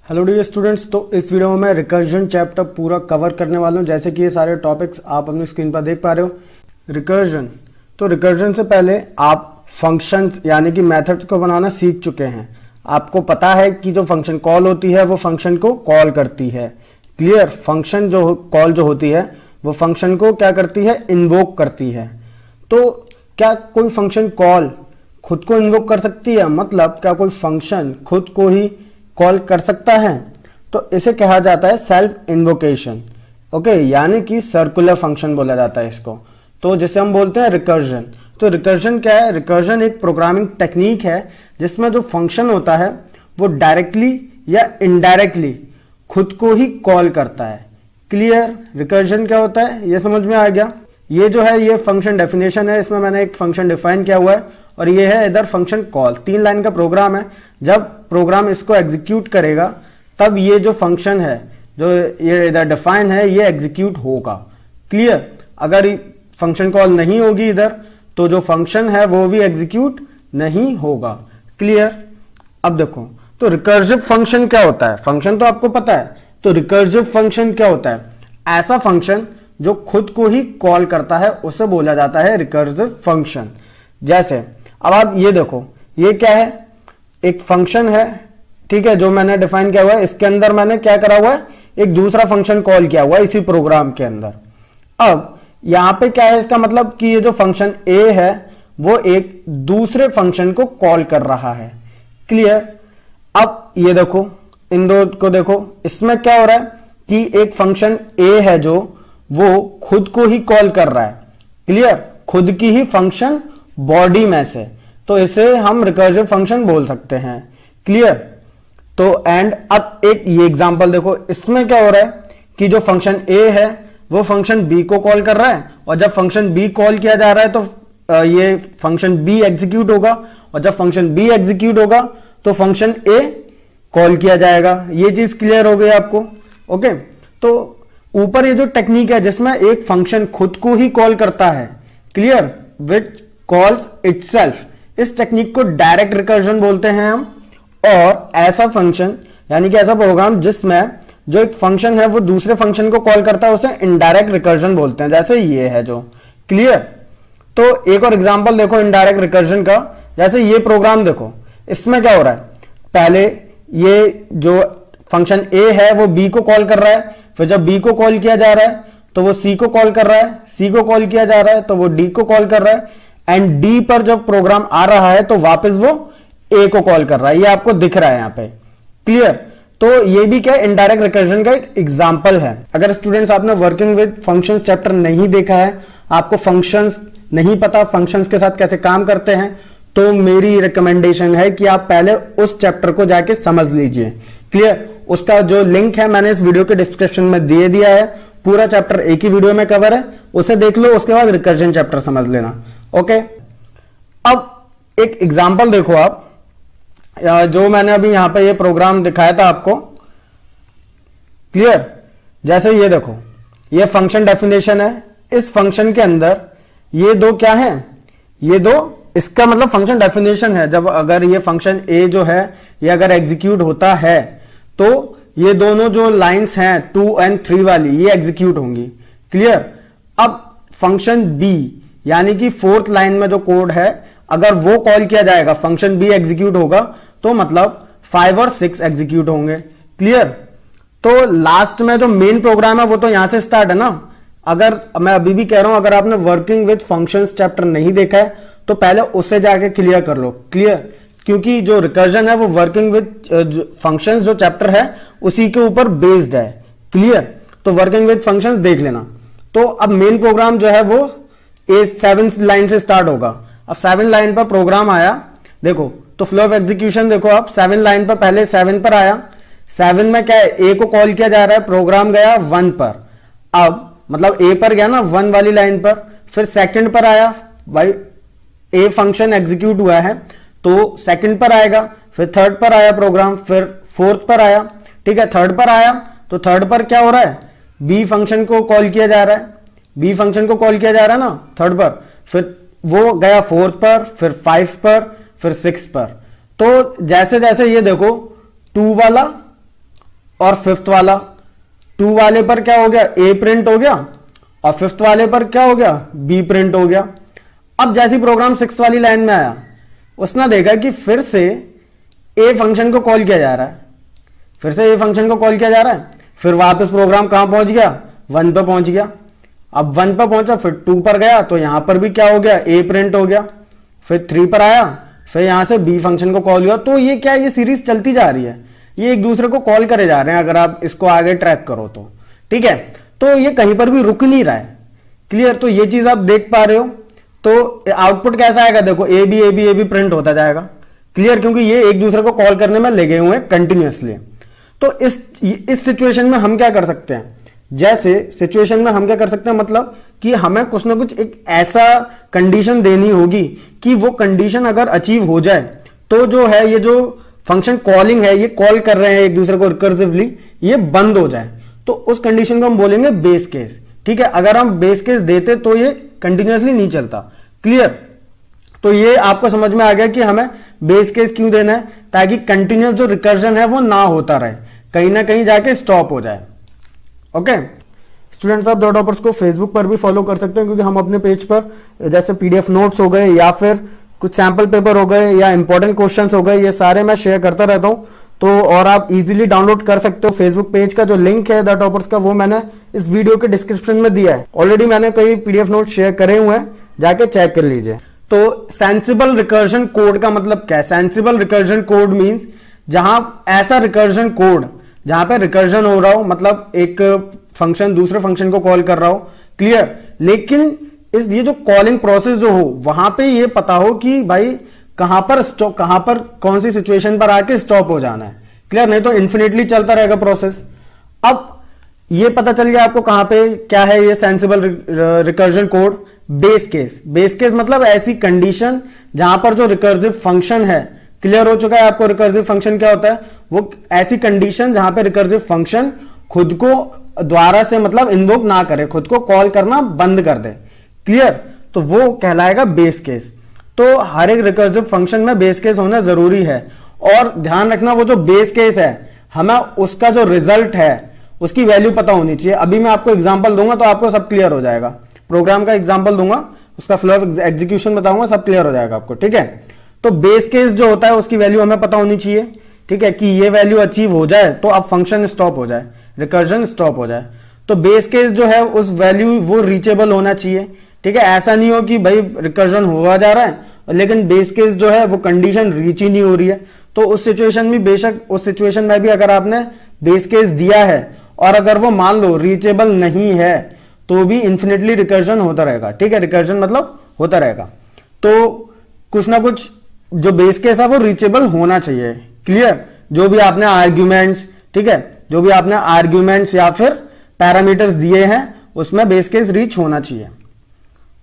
Hello dear students, तो इस video में मैं रिकर्जन चैप्टर पूरा कवर करने वाला हूं। जैसे कि ये सारे टॉपिक्स आप अपनी स्क्रीन पर देख पा रहे हो। रिकर्जन, तो रिकर्जन से पहले आप फंक्शंस यानी कि मेथड्स को बनाना सीख चुके हैं। आपको पता है कि जो फंक्शन कॉल होती है वो फंक्शन को कॉल करती है। क्लियर? फंक्शन जो कॉल जो होती है वो फंक्शन को क्या करती है? इन्वोक करती है। तो क्या कोई फंक्शन कॉल खुद को इन्वोक कर सकती है? मतलब क्या कोई फंक्शन खुद को ही कॉल कर सकता है? तो इसे कहा जाता है सेल्फ इन्वोकेशन। ओके, यानी कि सर्कुलर फंक्शन बोला जाता है इसको। तो जिसे हम बोलते हैं रिकर्जन। तो रिकर्जन क्या है? रिकर्जन एक प्रोग्रामिंग टेक्निक है जिसमें जो फंक्शन होता है वो डायरेक्टली या इनडायरेक्टली खुद को ही कॉल करता है। क्लियर? रिकर्जन क्या होता है ये समझ में आ गया। ये जो है ये फंक्शन डेफिनेशन है। इसमें मैंने एक फंक्शन डिफाइन किया हुआ है और ये है इधर फंक्शन कॉल। 3 लाइन का प्रोग्राम है। जब प्रोग्राम इसको एग्जीक्यूट करेगा तब ये जो फंक्शन है जो ये इधर डिफाइन है ये एग्जीक्यूट होगा। क्लियर? अगर फंक्शन कॉल नहीं होगी इधर तो जो फंक्शन है वो भी एग्जीक्यूट नहीं होगा। क्लियर? अब देखो, तो रिकर्सिव फंक्शन क्या होता है? फंक्शन तो आपको पता है। तो रिकर्सिव फंक्शन क्या होता है? ऐसा फंक्शन जो खुद को ही कॉल करता है उसे बोला जाता है रिकर्सिव फंक्शन। जैसे अब आप ये देखो, ये क्या है? एक फंक्शन है, ठीक है, जो मैंने डिफाइन किया हुआ है। इसके अंदर मैंने क्या करा हुआ है? एक दूसरा फंक्शन कॉल किया हुआ है इसी प्रोग्राम के अंदर। अब यहां पे क्या है? इसका मतलब कि ये जो फंक्शन ए है वो एक दूसरे फंक्शन को कॉल कर रहा है। क्लियर? अब ये देखो, इन दो को देखो, इसमें क्या हो रहा है कि एक फंक्शन ए है जो वो खुद को ही कॉल कर रहा है। क्लियर? खुद की ही फंक्शन बॉडी में से, तो इसे हम रिकर्सिव फंक्शन बोल सकते हैं। क्लियर? तो एंड अब एक ये एग्जांपल देखो, इसमें क्या हो रहा है कि जो फंक्शन ए है वो फंक्शन बी को कॉल कर रहा है और जब फंक्शन बी कॉल किया जा रहा है तो ये फंक्शन बी एग्जीक्यूट होगा और जब फंक्शन बी एग्जीक्यूट होगा तो फंक्शन ए कॉल किया जाएगा। ये चीज क्लियर हो गई आपको? ओके, तो ऊपर ये जो टेक्निक है जिसमें एक फंक्शन खुद को ही कॉल करता है, क्लियर, विच कॉल्स इटसेल्फ, इस टेक्निक को डायरेक्ट रिकर्जन बोलते हैं हम। और ऐसा फंक्शन यानी कि ऐसा प्रोग्राम जिसमें जो एक फंक्शन है वो दूसरे फंक्शन को कॉल करता है उसे इनडायरेक्ट रिकर्जन बोलते हैं। जैसे ये है जो। क्लियर? तो एक और एग्जांपल देखो इनडायरेक्ट रिकर्जन का। जैसे ये प्रोग्राम देखो, इसमें क्या हो रहा है? पहले ये जो फंक्शन ए है वो बी को कॉल कर रहा है, फिर जब बी को कॉल किया जा रहा है तो वो सी को कॉल कर रहा है, सी को कॉल किया जा रहा है तो वो डी को कॉल कर रहा है, एंड डी पर जब प्रोग्राम आ रहा है तो वापस वो ए को कॉल कर रहा है। ये आपको दिख रहा है यहां पे। क्लियर? तो ये भी क्या इनडायरेक्ट रिकर्जन का एक एग्जांपल है। अगर स्टूडेंट्स आपने वर्किंग विद फंक्शंस चैप्टर नहीं देखा है, आपको फंक्शंस नहीं पता फंक्शंस के साथ कैसे काम करते हैं, तो मेरी रिकमेंडेशन है कि आप पहले उस चैप्टर को जाके समझ लीजिए। क्लियर? उसका जो लिंक है मैंने इस वीडियो के डिस्क्रिप्शन में दे दिया है। पूरा चैप्टर एक ही वीडियो में कवर है, उसे देख लो, उसके बाद रिकर्जन चैप्टर समझ लेना। ओके, अब एक एग्जांपल देखो आप, जो मैंने अभी यहां पे ये प्रोग्राम दिखाया था आपको। क्लियर? जैसे ये देखो, ये फंक्शन डेफिनेशन है। इस फंक्शन के अंदर ये दो क्या है? ये दो, इसका मतलब फंक्शन डेफिनेशन है। जब अगर ये फंक्शन ए जो है ये अगर एग्जीक्यूट होता है तो ये दोनों जो लाइंस हैं 2 और 3 वाली ये एग्जीक्यूट होंगी। क्लियर? अब फंक्शन बी यानी कि 4th लाइन में जो कोड है अगर वो कॉल किया जाएगा, फंक्शन बी एग्जीक्यूट होगा तो मतलब 5 और 6 एग्जीक्यूट होंगे। क्लियर? तो लास्ट में जो मेन प्रोग्राम है वो तो यहां से स्टार्ट है ना। अगर मैं अभी भी कह रहा हूं, अगर आपने वर्किंग विद फंक्शंस चैप्टर नहीं देखा है तो पहले उससे जाके क्लियर कर लो। क्लियर? क्योंकि जो रिकर्जन है वो वर्किंग विद फंक्शंस जो चैप्टर है उसी के ऊपर बेस्ड है। क्लियर? तो वर्किंग विद फंक्शंस देख लेना। तो अब मेन प्रोग्राम जो है वो 7 लाइन से स्टार्ट होगा। अब 7 लाइन पर प्रोग्राम आया, देखो तो फ्लो ऑफ एग्जीक्यूशन देखो आप। 7 लाइन पर पहले 7 पर आया, 7 में क्या है? ए को कॉल किया जा रहा है, प्रोग्राम गया 1 पर। अब मतलब ए पर गया ना 1 वाली लाइन पर, फिर सेकंड पर आया, भाई ए फंक्शन एग्जीक्यूट हुआ है तो सेकंड पर आएगा, फिर थर्ड पर आया प्रोग्राम, फिर फोर्थ पर आया। ठीक है, थर्ड पर आया तो थर्ड पर क्या हो रहा है? बी फंक्शन को कॉल किया जा रहा है, बी फंक्शन को कॉल किया जा रहा है ना थर्ड पर, फिर वो गया 4 पर, फिर 5 पर, फिर 6 पर। तो जैसे जैसे ये देखो 2 वाला और फिफ्थ वाला, 2 वाले पर क्या हो गया, ए प्रिंट हो गया, और फिफ्थ वाले पर क्या हो गया, बी प्रिंट हो गया। अब जैसी प्रोग्राम 6 वाली लाइन में आया, उसने देखा कि फिर से ए फंक्शन को कॉल किया जा रहा है, फिर से ए फंक्शन को कॉल किया जा रहा है, फिर वापस प्रोग्राम कहां पहुंच गया, 1 पर पहुंच गया। अब 1 पर पहुंचा, फिर 2 पर गया, तो यहां पर भी क्या हो गया, ए प्रिंट हो गया। फिर 3 पर आया, फिर यहां से बी फंक्शन को कॉल हुआ। तो ये क्या है, ये सीरीज चलती जा रही है, ये एक दूसरे को कॉल करे जा रहे हैं, अगर आप इसको आगे ट्रैक करो तो। ठीक है, तो ये कहीं पर भी रुक नहीं रहा है। क्लियर, तो ये चीज आप देख पा रहे हो। तो आउटपुट कैसा आएगा, देखो ए बी प्रिंट होता जाएगा। क्लियर, क्योंकि ये एक दूसरे को कॉल करने में लगे हुए हैं कंटिन्यूअसली। तो इस सिचुएशन में हम क्या कर सकते हैं, जैसे सिचुएशन में हम क्या कर सकते हैं, मतलब कि हमें कुछ ना कुछ एक ऐसा कंडीशन देनी होगी कि वो कंडीशन अगर अचीव हो जाए तो जो है ये जो फंक्शन कॉलिंग है, ये कॉल कर रहे हैं एक दूसरे को रिकर्सिवली, ये बंद हो जाए। तो उस कंडीशन को हम बोलेंगे बेस केस। ठीक है, अगर हम बेस केस देते तो ये कंटिन्यूअसली नहीं चलता। क्लियर, तो ये आपको समझ में आ गया कि हमें बेस केस क्यों देना है, ताकि कंटिन्यूअस जो रिकर्जन है वो ना होता रहे, कहीं ना कहीं जाके स्टॉप हो जाए। ओके स्टूडेंट्स, आप डॉट हॉपर्स को फेसबुक पर भी फॉलो कर सकते हैं, क्योंकि हम अपने पेज पर जैसे पीडीएफ नोट्स हो गए या फिर कुछ सैंपल पेपर हो गए या इंपॉर्टेंट क्वेश्चंस हो गए, ये सारे मैं शेयर करता रहता हूं। तो और आप इजीली डाउनलोड कर सकते हो। फेसबुक पेज का जो लिंक है द टॉपर्स का, वो मैंने इस वीडियो के डिस्क्रिप्शन में दिया है। ऑलरेडी मैंने कई पीडीएफ नोट शेयर करे हुए हैं, जाके चेक कर लीजिए। तो सेंसिबल रिकर्जन कोड का मतलब क्या है, सेंसिबल रिकर्जन कोड मींस जहां ऐसा रिकर्जन कोड जहां पे रिकर्जन हो रहा हो, मतलब एक फंक्शन दूसरे फंक्शन को कॉल कर रहा हो। क्लियर, लेकिन ये जो कॉलिंग प्रोसेस जो हो, वहां पे ये पता हो कि भाई कहां पर कौन सी सिचुएशन पर आके स्टॉप हो जाना है। क्लियर, नहीं तो इंफिनिटली चलता रहेगा प्रोसेस। अब ये पता चल गया आपको कहां पे क्या है ये sensible recursion code. Base case, base case मतलब ऐसी कंडीशन जहां पर जो रिकर्सिव फंक्शन है, क्लियर हो चुका है आपको रिकर्सिव फंक्शन क्या होता है, वो ऐसी कंडीशन जहां पे रिकर्सिव फंक्शन खुद को द्वारा से मतलब इन्वोक ना करे, खुद को कॉल करना बंद कर दे। क्लियर, तो वो कहलाएगा बेस केस। तो हर एक रिकर्सिव फंक्शन में बेस केस होना जरूरी है। और ध्यान रखना, वो जो बेस केस है, हमें उसका जो रिजल्ट है उसकी वैल्यू पता होनी चाहिए। अभी मैं आपको एग्जांपल दूंगा तो आपको सब क्लियर हो जाएगा। प्रोग्राम का एग्जांपल दूंगा, उसका फ्लो ऑफ एग्जीक्यूशन बताऊंगा, सब क्लियर हो जाएगा आपको। ठीक है, तो बेस केस जो होता है उसकी वैल्यू हमें पता होनी चाहिए। ठीक है, कि ये वैल्यू अचीव हो जाए तो अब फंक्शन स्टॉप हो जाए, रिकर्जन स्टॉप हो जाए। तो बेस केस जो है उस वैल्यू वो रीचेबल होना चाहिए। ठीक है, ऐसा नहीं हो कि भाई रिकर्जन हुआ जा रहा है लेकिन बेस केस जो है वो कंडीशन रीच ही नहीं हो रही है। तो उस सिचुएशन में बेशक, उस सिचुएशन में भी अगर आपने बेस केस दिया है और अगर वो मान लो रीचेबल नहीं है, तो भी इंफिनिटली रिकर्जन होता रहेगा। ठीक है, रिकर्जन मतलब होता रहेगा। तो कुछ ना कुछ जो बेस केस है वो रीचेबल होना चाहिए। क्लियर, जो भी आपने आर्ग्यूमेंट्स, ठीक है, जो भी आपने आर्ग्यूमेंट्स या फिर पैरामीटर्स दिए हैं उसमें बेस केस रीच होना चाहिए।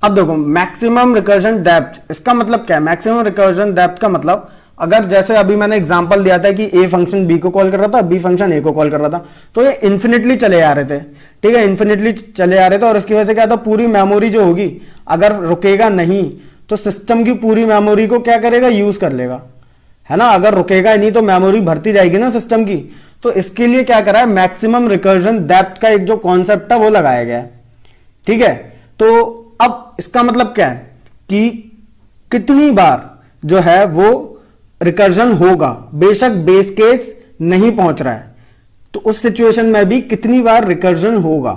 अब देखो मैक्सिमम रिकर्जन डेप्थ, इसका मतलब क्या है, मैक्सिमम रिकर्जन डेप्थ का मतलब, अगर जैसे अभी मैंने एग्जांपल दिया था कि ए फंक्शन बी को कॉल कर रहा था, बी फंक्शन ए को कॉल कर रहा था, तो ये इन्फिनिटली चले आ रहे थे। ठीक है, इन्फिनिटली चले आ रहे थे और इसकी वजह से क्या था, पूरी मेमोरी जो होगी अगर रुकेगा नहीं तो सिस्टम की पूरी मेमोरी को क्या करेगा, यूज कर लेगा, है ना। अगर रुकेगा ही नहीं तो मेमोरी भरती जाएगी ना सिस्टम की। तो इसके लिए क्या करा है, मैक्सिमम रिकर्जन डेप्थ का एक जो कॉन्सेप्ट है वो लगाया गया है। ठीक है, तो अब इसका मतलब क्या है कि कितनी बार जो है वो रिकर्जन होगा, बेशक बेस केस नहीं पहुंच रहा है तो उस सिचुएशन में भी कितनी बार रिकर्जन होगा।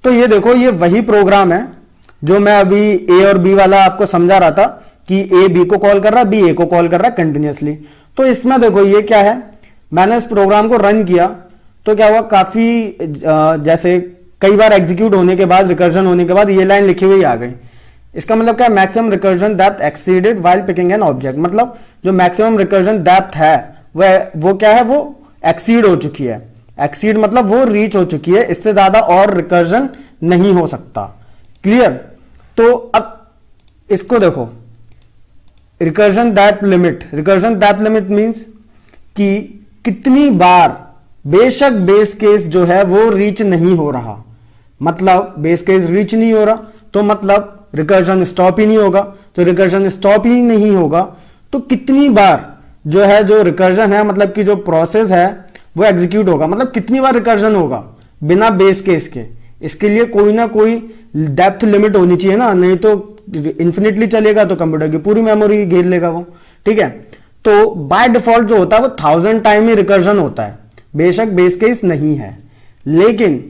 तो ये देखो, ये वही प्रोग्राम है जो मैं अभी ए और बी वाला आपको समझा रहा था कि ए बी को कॉल कर रहा है, बी ए को कॉल कर रहा है कंटिन्यूअसली। तो इसमें देखो ये क्या है, मैंने इस प्रोग्राम को रन किया तो क्या हुआ, काफी जैसे कई बार एग्जीक्यूट होने के बाद, रिकर्जन होने के बाद ये लाइन लिखी हुई आ गई। इसका मतलब क्या है, maximum recursion depth exceeded while picking an object, मतलब जो मैक्सिमम रिकर्जन डेप्थ है वो क्या है, वो एक्सीड हो चुकी है। एक्सीड मतलब वो रीच हो चुकी है, इससे ज्यादा और रिकर्जन नहीं हो सकता। क्लियर, तो अब इसको देखो, रिकर्जन डेप्थ लिमिट मींस कि कितनी बार बेशक बेस केस जो है वो रीच नहीं हो रहा, मतलब बेस केस रीच नहीं हो रहा तो मतलब रिकर्जन स्टॉप ही नहीं होगा। तो रिकर्जन स्टॉप ही नहीं होगा तो कितनी बार जो है, जो रिकर्जन है मतलब कि जो प्रोसेस है वो एग्जीक्यूट होगा, मतलब कितनी बार रिकर्जन होगा बिना बेस केस के। इसके लिए कोई ना कोई डेप्थ लिमिट होनी चाहिए ना, नहीं तो इंफिनिटली चलेगा तो कंप्यूटर की पूरी मेमोरी घेर लेगा वो। ठीक है, तो बाय डिफॉल्ट जो होता है वो 1000 टाइम ही रिकर्जन होता है, बेशक बेस केस नहीं है, लेकिन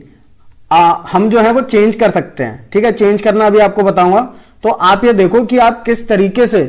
हम जो है वो चेंज कर सकते हैं। ठीक है, चेंज करना अभी आपको बताऊंगा। तो आप ये देखो कि आप किस तरीके से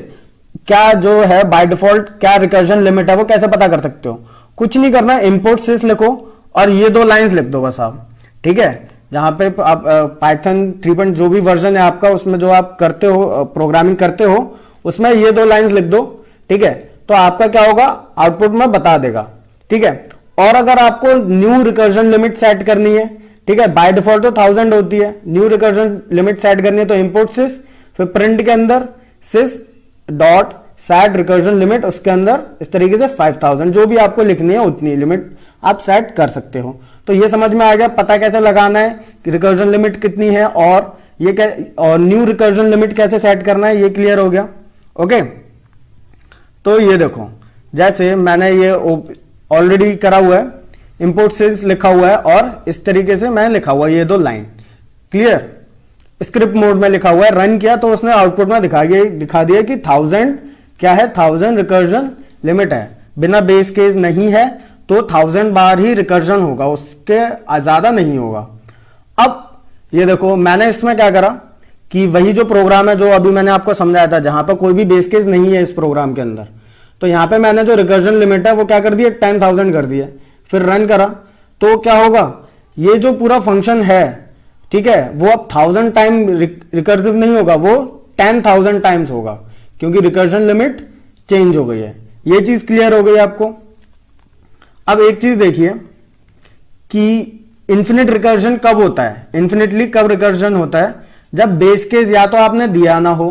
क्या जो है बाय डिफॉल्ट क्या रिकर्जन लिमिट है वो कैसे पता कर सकते हो। कुछ नहीं करना, इंपोर्ट सिस लिखो और ये 2 लाइंस लिख दो बस आप। ठीक है, जहां पे आप पाइथन 3 जो भी वर्जन है आपका, उसमें जो आप करते हो प्रोग्रामिंग करते हो, उसमें ये 2 लाइंस लिख दो। ठीक है, तो आपका क्या होगा, आउटपुट में बता देगा। ठीक है, और अगर आपको न्यू रिकर्जन लिमिट सेट करनी है, ठीक है, बाय डिफॉल्ट तो 1000 होती है, न्यू रिकर्जन लिमिट सेट करनी है तो इंपोर्ट सिस, फिर प्रिंट के अंदर सिस डॉट सेट रिकर्जन लिमिट, उसके अंदर इस तरीके से 5000 जो भी आपको लिखनी है उतनी लिमिट आप सेट कर सकते हो। तो ये समझ में आ गया पता कैसे लगाना है कि रिकर्जन लिमिट कितनी है, और ये क्या, और न्यू रिकर्जन लिमिट कैसे सेट करना है, ये क्लियर हो गया। ओके, तो ये देखो जैसे मैंने ये ऑलरेडी करा हुआ है, इंपोर्ट सिस लिखा हुआ है और इस तरीके से मैंने लिखा हुआ है ये 2 लाइन, क्लियर, स्क्रिप्ट मोड में लिखा हुआ है। रन किया तो उसने आउटपुट में दिखा दिया कि 1000 क्या है, 1000 रिकर्जन लिमिट है, बिना बेस केस नहीं है तो 1000 बार ही रिकर्जन होगा, उसके ज्यादा नहीं होगा। अब ये देखो मैंने इसमें क्या करा कि वही जो प्रोग्राम है जो अभी मैंने आपको समझाया था, जहां पर कोई भी बेस केस नहीं है इस प्रोग्राम के अंदर, तो यहां पे मैंने जो रिकर्जन लिमिट है वो क्या कर दिया, 10000 कर दिया। फिर रन करा तो क्या होगा, ये जो पूरा फंक्शन है, ठीक है, वो अब 1000 टाइम रिकर्सिव नहीं होगा, वो 10000 टाइम्स होगा, क्योंकि रिकर्जन लिमिट चेंज हो गई है। ये चीज क्लियर हो गई आपको। अब एक चीज देखिए कि इंफिनिट रिकर्जन कब होता है, इंफिनिटली कब रिकर्जन होता है, जब बेस केस या तो आपने दिया ना हो,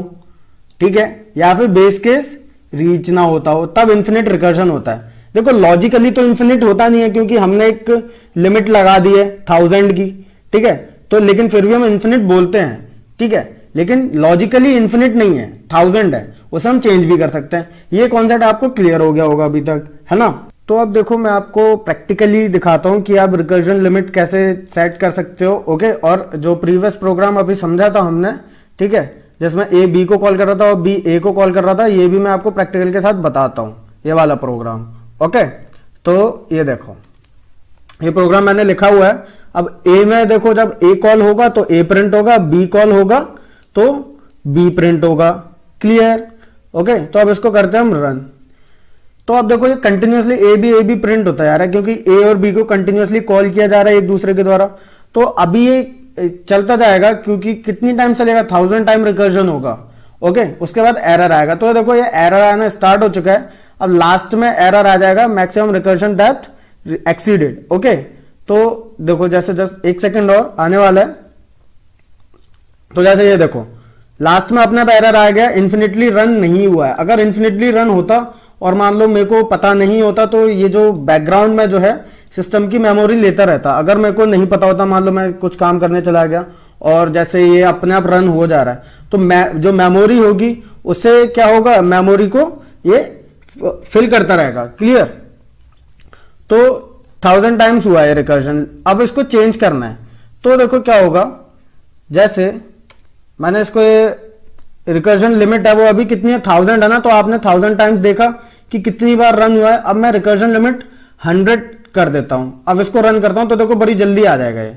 ठीक है, या फिर बेस केस रीच ना होता हो, तब इंफिनिट रिकर्जन होता है। देखो लॉजिकली तो इंफिनिट होता नहीं है, क्योंकि हमने एक लिमिट लगा दी है 1000 की, ठीक है, तो लेकिन फिर भी हम इंफिनिट बोलते हैं, ठीक है, लेकिन लॉजिकली इंफिनिट नहीं है, 1000 है, उसे हम चेंज भी कर सकते हैं। ये कॉन्सेप्ट आपको क्लियर हो गया होगा अभी तक, है ना। तो अब देखो मैं आपको प्रैक्टिकली दिखाता हूं कि आप रिकर्जन लिमिट कैसे सेट कर सकते हो। ओके, और जो प्रीवियस प्रोग्राम अभी समझा था हमने, ठीक है, जिसमें ए बी को कॉल कर रहा था और बी ए को कॉल कर रहा था, ये भी मैं आपको प्रैक्टिकल के साथ बताता हूं, ये वाला प्रोग्राम। ओके, तो ये देखो ये प्रोग्राम मैंने लिखा हुआ है। अब ए में देखो जब ए कॉल होगा तो ए प्रिंट होगा, बी कॉल होगा तो बी प्रिंट होगा, क्लियर। ओके, तो अब इसको करते हैं हम रन। तो अब देखो ये कंटिन्यूअसली ए बी प्रिंट होता जा रहा है, क्योंकि ए और बी को कंटिन्यूअसली कॉल किया जा रहा है एक दूसरे के द्वारा। तो अभी ये चलता जाएगा, क्योंकि कितनी टाइम चलेगा, 1000 टाइम रिकर्जन होगा। ओके, उसके बाद एरर आएगा। तो देखो ये एरर आना स्टार्ट हो चुका है। अब लास्ट में एरर आ जाएगा, maximum recursion depth exceeded. Okay, तो देखो जैसे जस्ट 1 सेकेंड और आने वाला है। तो जैसे ये देखो लास्ट में अपने एरर आ गया, इन्फिनिटली रन नहीं हुआ है। अगर इन्फिनिटली रन होता और मान लो मेरे को पता नहीं होता, तो ये जो बैकग्राउंड में जो है सिस्टम की मेमोरी लेता रहता। अगर मेरे को नहीं पता होता, मान लो मैं कुछ काम करने चला गया और जैसे ये अपने आप रन हो जा रहा है, तो जो मेमोरी होगी उससे क्या होगा, मेमोरी को ये फिल करता रहेगा, क्लियर। तो 1000 टाइम्स हुआ है रिकर्जन। अब इसको चेंज करना है, तो देखो क्या होगा, जैसे मैंने इसको रिकर्जन लिमिट है वो अभी कितनी है, 1000 है ना, तो आपने 1000 टाइम्स देखा कि कितनी बार रन हुआ है। अब मैं रिकर्जन लिमिट 100 कर देता हूं, अब इसको रन करता हूं तो देखो बड़ी जल्दी आ जाएगा ये।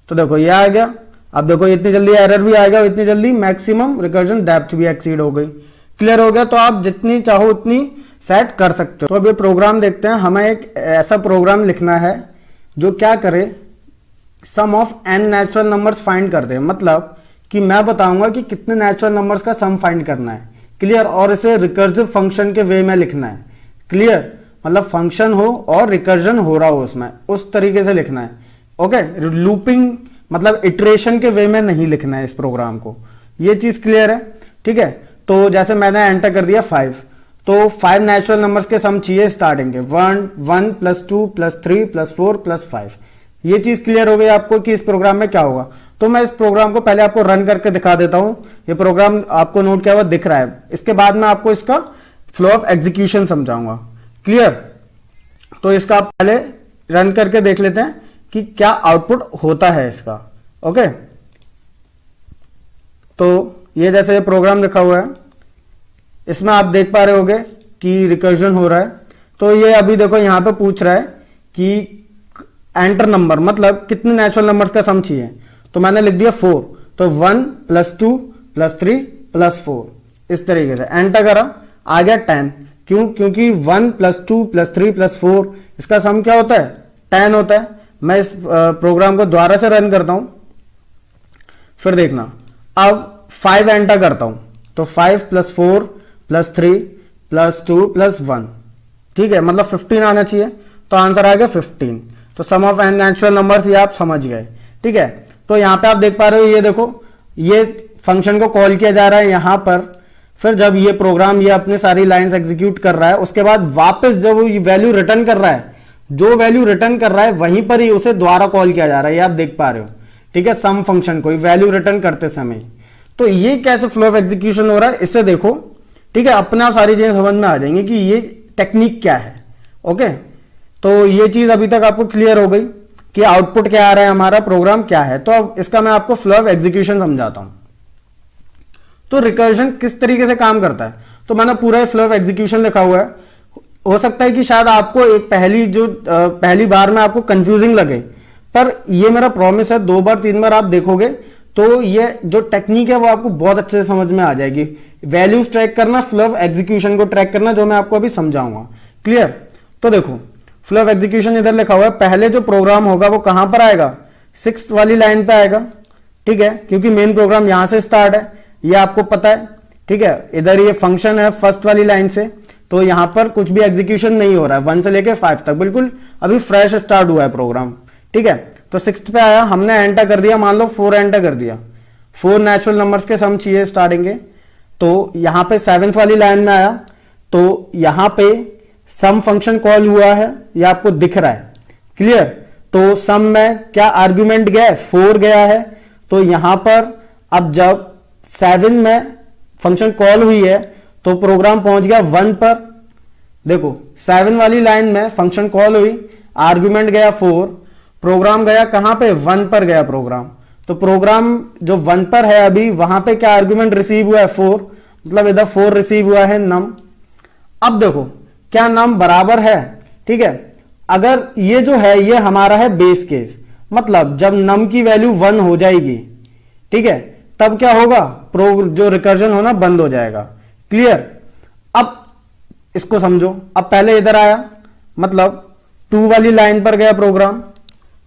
तो देखो ये आ गया। अब देखो इतनी जल्दी एरर भी आएगा, इतनी जल्दी मैक्सिमम रिकर्जन डेप्थ भी एक्सीड हो गई, क्लियर हो गया। तो आप जितनी चाहो उतनी सेट कर सकते हो। तो अब ये प्रोग्राम देखते हैं। हमें एक ऐसा प्रोग्राम लिखना है जो क्या करे, sum of n natural numbers find कर दे। मतलब कि मैं बताऊंगा कि कितने नेचुरल नंबर्स का सम फाइंड करना है, क्लियर। और इसे रिकर्सिव फंक्शन के वे में लिखना है, क्लियर। मतलब फंक्शन हो और रिकर्जन हो रहा हो उसमें, उस तरीके से लिखना है। ओके, लूपिंग मतलब इटरेशन के वे में नहीं लिखना है इस प्रोग्राम को। ये चीज क्लियर है, ठीक है। तो जैसे मैंने एंटर कर दिया 5, तो 5 नेचुरल नंबर्स के सम चाहिए स्टार्टिंग के, 1 + 2 + 3 + 4 + 5। ये चीज क्लियर हो गई आपको कि इस प्रोग्राम में क्या होगा। तो मैं इस प्रोग्राम को पहले आपको रन करके दिखा देता हूं। ये प्रोग्राम आपको नोट किया हुआ दिख रहा है, इसके बाद मैं आपको इसका फ्लो ऑफ एग्जीक्यूशन समझाऊंगा, क्लियर। तो इसका आप पहले रन करके देख लेते हैं कि क्या आउटपुट होता है इसका। ओके, तो ये जैसे ये प्रोग्राम लिखा हुआ है, इसमें आप देख पा रहे होगे कि रिकर्जन हो रहा है। तो ये अभी देखो यहां पे पूछ रहा है कि एंटर नंबर, मतलब कितने नेचुरल नंबर्स का सम चाहिए। तो मैंने लिख दिया 4, तो 1 + 2 + 3 + 4, इस तरीके से एंटर करा, आ गया 10। क्यों? क्योंकि 1 + 2 + 3 + 4 इसका सम क्या होता है? 10 होता है। मैं इस प्रोग्राम को दोबारा से रन करता हूं, फिर देखना। अब 5 एंटर करता हूं, तो 5 + 4 + 3 + 2 + 1, ठीक है, मतलब 15 आना चाहिए। तो आंसर आ गया 15। तो सम ऑफ एन नेचुरल नंबर्स ये आप समझ गए, ठीक है। तो यहां पे आप देख पा रहे हो, ये देखो ये फंक्शन को कॉल किया जा रहा है यहां पर। फिर जब ये प्रोग्राम ये अपनी सारी लाइंस एग्जीक्यूट कर रहा है, उसके बाद वापस जब वो वैल्यू रिटर्न कर रहा है, जो वैल्यू रिटर्न कर रहा है वहीं पर ही उसे दोबारा कॉल किया जा रहा है, ये आप देख पा रहे हो, ठीक है, सम फंक्शन को वैल्यू रिटर्न करते समय। तो ये कैसे फ्लो ऑफ एग्जीक्यूशन हो रहा है, इससे देखो, ठीक है, अपना सारी चीजें समझ में आ जाएंगी कि ये टेक्निक क्या है। ओके, तो ये चीज अभी तक आपको क्लियर हो गई कि आउटपुट क्या आ रहा है, हमारा प्रोग्राम क्या है। तो अब इसका मैं आपको फ्लो ऑफ एग्जीक्यूशन समझाता हूं। तो रिकर्जन किस तरीके से काम करता है, तो मैंने पूरा फ्लो ऑफ एग्जीक्यूशन लिखा हुआ है। हो सकता है कि शायद आपको एक पहली बार में आपको कंफ्यूजिंग लगे, पर ये मेरा प्रॉमिस है, 2 बार 3 बार आप देखोगे तो ये जो टेक्निक है वो आपको बहुत अच्छे से समझ में आ जाएगी। वैल्यूज ट्रैक करना, फ्लो ऑफ एग्जीक्यूशन को ट्रैक करना, जो मैं आपको अभी समझाऊंगा। क्लियर? तो देखो फ्लो ऑफ एग्जीक्यूशन इधर लिखा हुआ है। पहले जो प्रोग्राम होगा वो कहां पर आएगा? 6th वाली लाइन पे आएगा, ठीक है, क्योंकि मेन प्रोग्राम यहां से स्टार्ट है, ये आपको पता है, ठीक है। इधर ये फंक्शन है फर्स्ट वाली लाइन से, तो यहां पर कुछ भी एग्जीक्यूशन नहीं हो रहा है, 1 से लेके 5 तक, बिल्कुल अभी फ्रेश स्टार्ट हुआ है प्रोग्राम, ठीक है। तो 6th पे आया, हमने एंटर कर दिया, मान लो 4 एंटर कर दिया, 4 नेचुरल नंबर्स के सम चाहिए स्टार्टिंग के। तो यहां पे 7th वाली लाइन में आया, तो यहां पे सम फंक्शन कॉल हुआ है, ये आपको दिख रहा है। क्लियर? तो सम में क्या आर्ग्यूमेंट गया है? 4 गया है। तो यहां पर अब जब 7 में फंक्शन कॉल हुई है तो प्रोग्राम पहुंच गया 1 पर। देखो 7 वाली लाइन में फंक्शन कॉल हुई, आर्ग्यूमेंट गया 4, प्रोग्राम गया कहां पे? 1 पर गया प्रोग्राम। तो प्रोग्राम जो 1 पर है अभी, वहां पे क्या आर्ग्यूमेंट रिसीव हुआ है? 4, मतलब इधर 4 रिसीव हुआ है नम। अब देखो क्या नम बराबर है, ठीक है। अगर ये जो है ये हमारा है बेस केस, मतलब जब नम की वैल्यू 1 हो जाएगी, ठीक है, तब क्या होगा? जो रिकर्जन होना बंद हो जाएगा। क्लियर? अब इसको समझो। अब पहले इधर आया, मतलब 2 वाली लाइन पर गया प्रोग्राम,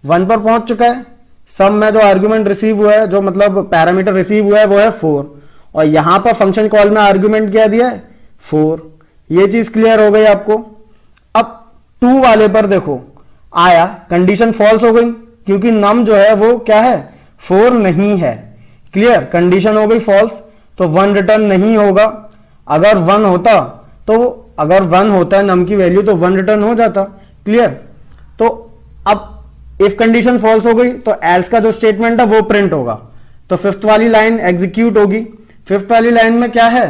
1 पर पहुंच चुका है। सम में जो आर्ग्यूमेंट रिसीव हुआ है, जो मतलब पैरामीटर रिसीव हुआ है वो है 4, और यहां पर फंक्शन कॉल में आर्ग्यूमेंट क्या दिया है? 4। ये चीज क्लियर हो गई आपको। अब 2 वाले पर देखो आया, कंडीशन फॉल्स हो गई, क्योंकि नम जो है वो क्या है? 4 नहीं है। क्लियर? कंडीशन हो गई फॉल्स, तो 1 रिटर्न नहीं होगा। अगर 1 होता, तो अगर 1 होता है नम की वैल्यू, तो 1 रिटर्न हो जाता। क्लियर? तो अब इफ कंडीशन फॉल्स हो गई तो एल्स का जो स्टेटमेंट है वो प्रिंट होगा। तो 5th वाली लाइन एग्जीक्यूट होगी। 5th वाली लाइन में क्या है?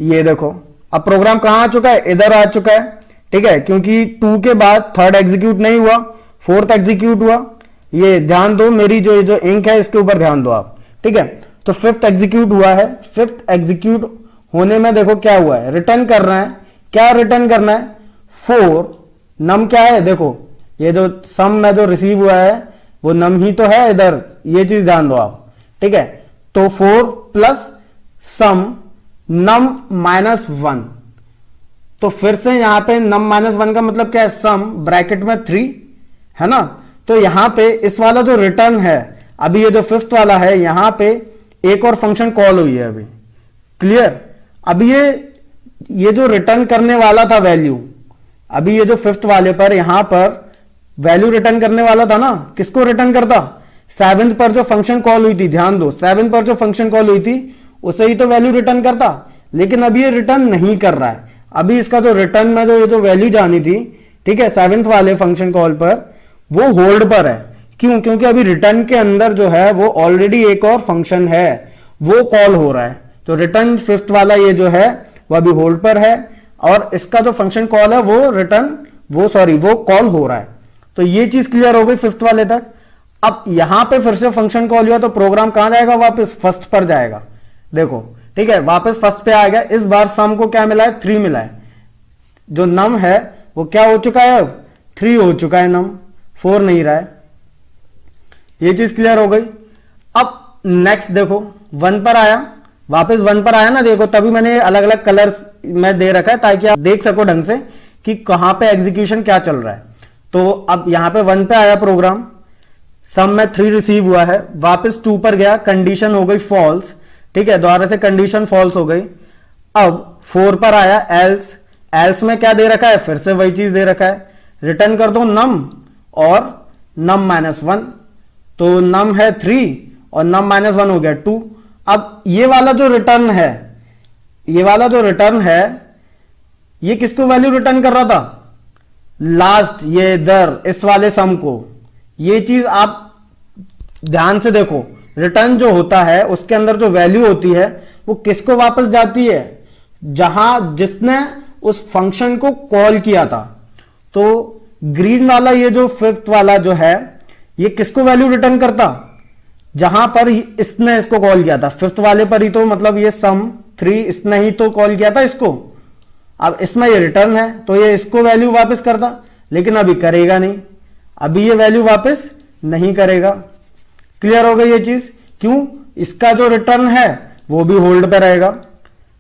ये देखो अब प्रोग्राम कहां आ चुका है? इधर आ चुका है, ठीक है, क्योंकि 2 के बाद 3rd एग्जीक्यूट नहीं हुआ, 4th एग्जीक्यूट हुआ। ये ध्यान दो, मेरी जो इंक है इसके ऊपर ध्यान दो आप, ठीक है। तो 5th एग्जीक्यूट हुआ है। 5th एग्जीक्यूट होने में देखो क्या हुआ है? रिटर्न कर रहा है। क्या रिटर्न करना है? 4। नम क्या है? देखो ये जो सम में जो रिसीव हुआ है वो नम ही तो है इधर, ये चीज ध्यान दो आप, ठीक है। तो 4 प्लस सम नम -1। तो फिर से यहां पे नम -1 का मतलब क्या है? सम ब्रैकेट में 3 है ना। तो यहां पे इस वाला जो रिटर्न है, अभी ये जो 5th वाला है, यहां पे एक और फंक्शन कॉल हुई है अभी। क्लियर? अभी ये जो रिटर्न करने वाला था वैल्यू, अभी ये जो 5th वाले पर यहां पर वैल्यू रिटर्न करने वाला था ना, किसको रिटर्न करता? 7th पर जो फंक्शन कॉल हुई थी, ध्यान दो, 7th पर जो फंक्शन कॉल हुई थी उसे ही तो वैल्यू रिटर्न करता। लेकिन अभी ये रिटर्न नहीं कर रहा है। अभी इसका जो रिटर्न में जो वैल्यू जानी थी, ठीक है, 7th वाले फंक्शन कॉल पर, वो होल्ड पर है। क्यों? क्योंकि अभी रिटर्न के अंदर जो है वो ऑलरेडी एक और फंक्शन है, वो कॉल हो रहा है। तो रिटर्न 5th वाला ये जो है वो अभी होल्ड पर है, और इसका जो फंक्शन कॉल है वो कॉल हो रहा है। तो ये चीज क्लियर हो गई फिफ्थ वाले तक। अब यहां पे फिर से फंक्शन कॉल हुआ तो प्रोग्राम कहां जाएगा, वापस फर्स्ट पर जाएगा। देखो ठीक है, वापस फर्स्ट पे आ गया। इस बार सम को क्या मिला है, 3 मिला है। जो नम है वो क्या हो चुका है, अब 3 हो चुका है, नम 4 नहीं रहा है। ये चीज क्लियर हो गई। अब नेक्स्ट देखो 1 पर आया, वापस 1 पर आया ना, देखो तभी मैंने अलग अलग कलर्स में दे रखा है ताकि आप देख सको ढंग से कि कहां पे एग्जीक्यूशन क्या चल रहा है। तो अब यहां पे 1 पे आया प्रोग्राम, सम में 3 रिसीव हुआ है, वापस 2 पर गया, कंडीशन हो गई फॉल्स, ठीक है, दोबारा से कंडीशन फॉल्स हो गई। अब 4 पर आया एल्स, एल्स में क्या दे रखा है, फिर से वही चीज दे रखा है, रिटर्न कर दो नम और नम -1। तो नम है 3 और नम -1 हो गया 2। अब ये वाला जो रिटर्न है, ये वाला जो रिटर्न है, ये किसको वैल्यू रिटर्न कर रहा था, लास्ट, ये इधर इस वाले सम को। ये चीज आप ध्यान से देखो, रिटर्न जो होता है उसके अंदर जो वैल्यू होती है वो किसको वापस जाती है, जहां जिसने उस फंक्शन को कॉल किया था। तो ग्रीन वाला ये जो फिफ्थ वाला जो है, ये किसको वैल्यू रिटर्न करता, जहां पर इसने इसको कॉल किया था, फिफ्थ वाले पर ही। तो मतलब ये सम 3 इसने ही तो कॉल किया था इसको। अब इसमें ये रिटर्न है तो ये इसको वैल्यू वापस करता, लेकिन अभी करेगा नहीं, अभी ये वैल्यू वापस नहीं करेगा। क्लियर हो गई ये चीज, क्यों, इसका जो रिटर्न है वो भी होल्ड पे रहेगा,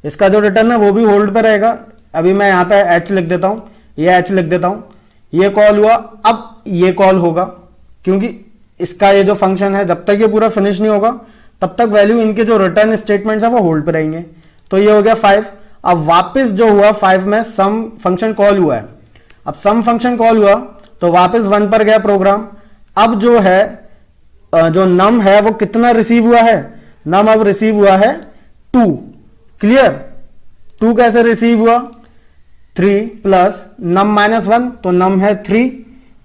इसका जो रिटर्न है वो भी होल्ड पे रहेगा। अभी मैं यहां पे एच लिख देता हूं, ये एच लिख देता हूं, ये कॉल हुआ, अब ये कॉल होगा, क्योंकि इसका ये जो फंक्शन है जब तक ये पूरा फिनिश नहीं होगा तब तक वैल्यू इनके जो रिटर्न स्टेटमेंट्स है वो होल्ड पे रहेंगे। तो ये हो गया 5। अब वापस जो हुआ 5 में सम फंक्शन कॉल हुआ है, अब सम फंक्शन कॉल हुआ तो वापस 1 पर गया प्रोग्राम। अब जो है जो नम है वो कितना रिसीव हुआ है, नम अब रिसीव हुआ है 2। क्लियर, 2 कैसे रिसीव हुआ, 3 प्लस नम -1, तो नम है 3,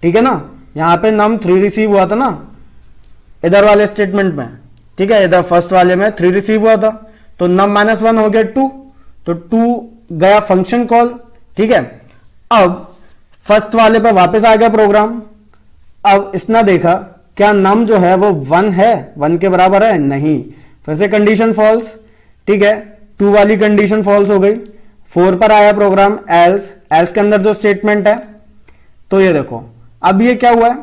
ठीक है ना। यहां पे नम 3 रिसीव हुआ था ना इधर वाले स्टेटमेंट में, ठीक है, इधर फर्स्ट वाले में 3 रिसीव हुआ था, तो नम -1 हो गया 2, तो 2 गया फंक्शन कॉल, ठीक है। अब फर्स्ट वाले पे वापस आ गया प्रोग्राम। अब इसने देखा क्या नम जो है वो 1 है, 1 के बराबर है, नहीं, फिर से कंडीशन फॉल्स, ठीक है, 2 वाली कंडीशन फॉल्स हो गई। 4 पर आया प्रोग्राम एल्स, एल्स के अंदर जो स्टेटमेंट है, तो ये देखो अब ये क्या हुआ है,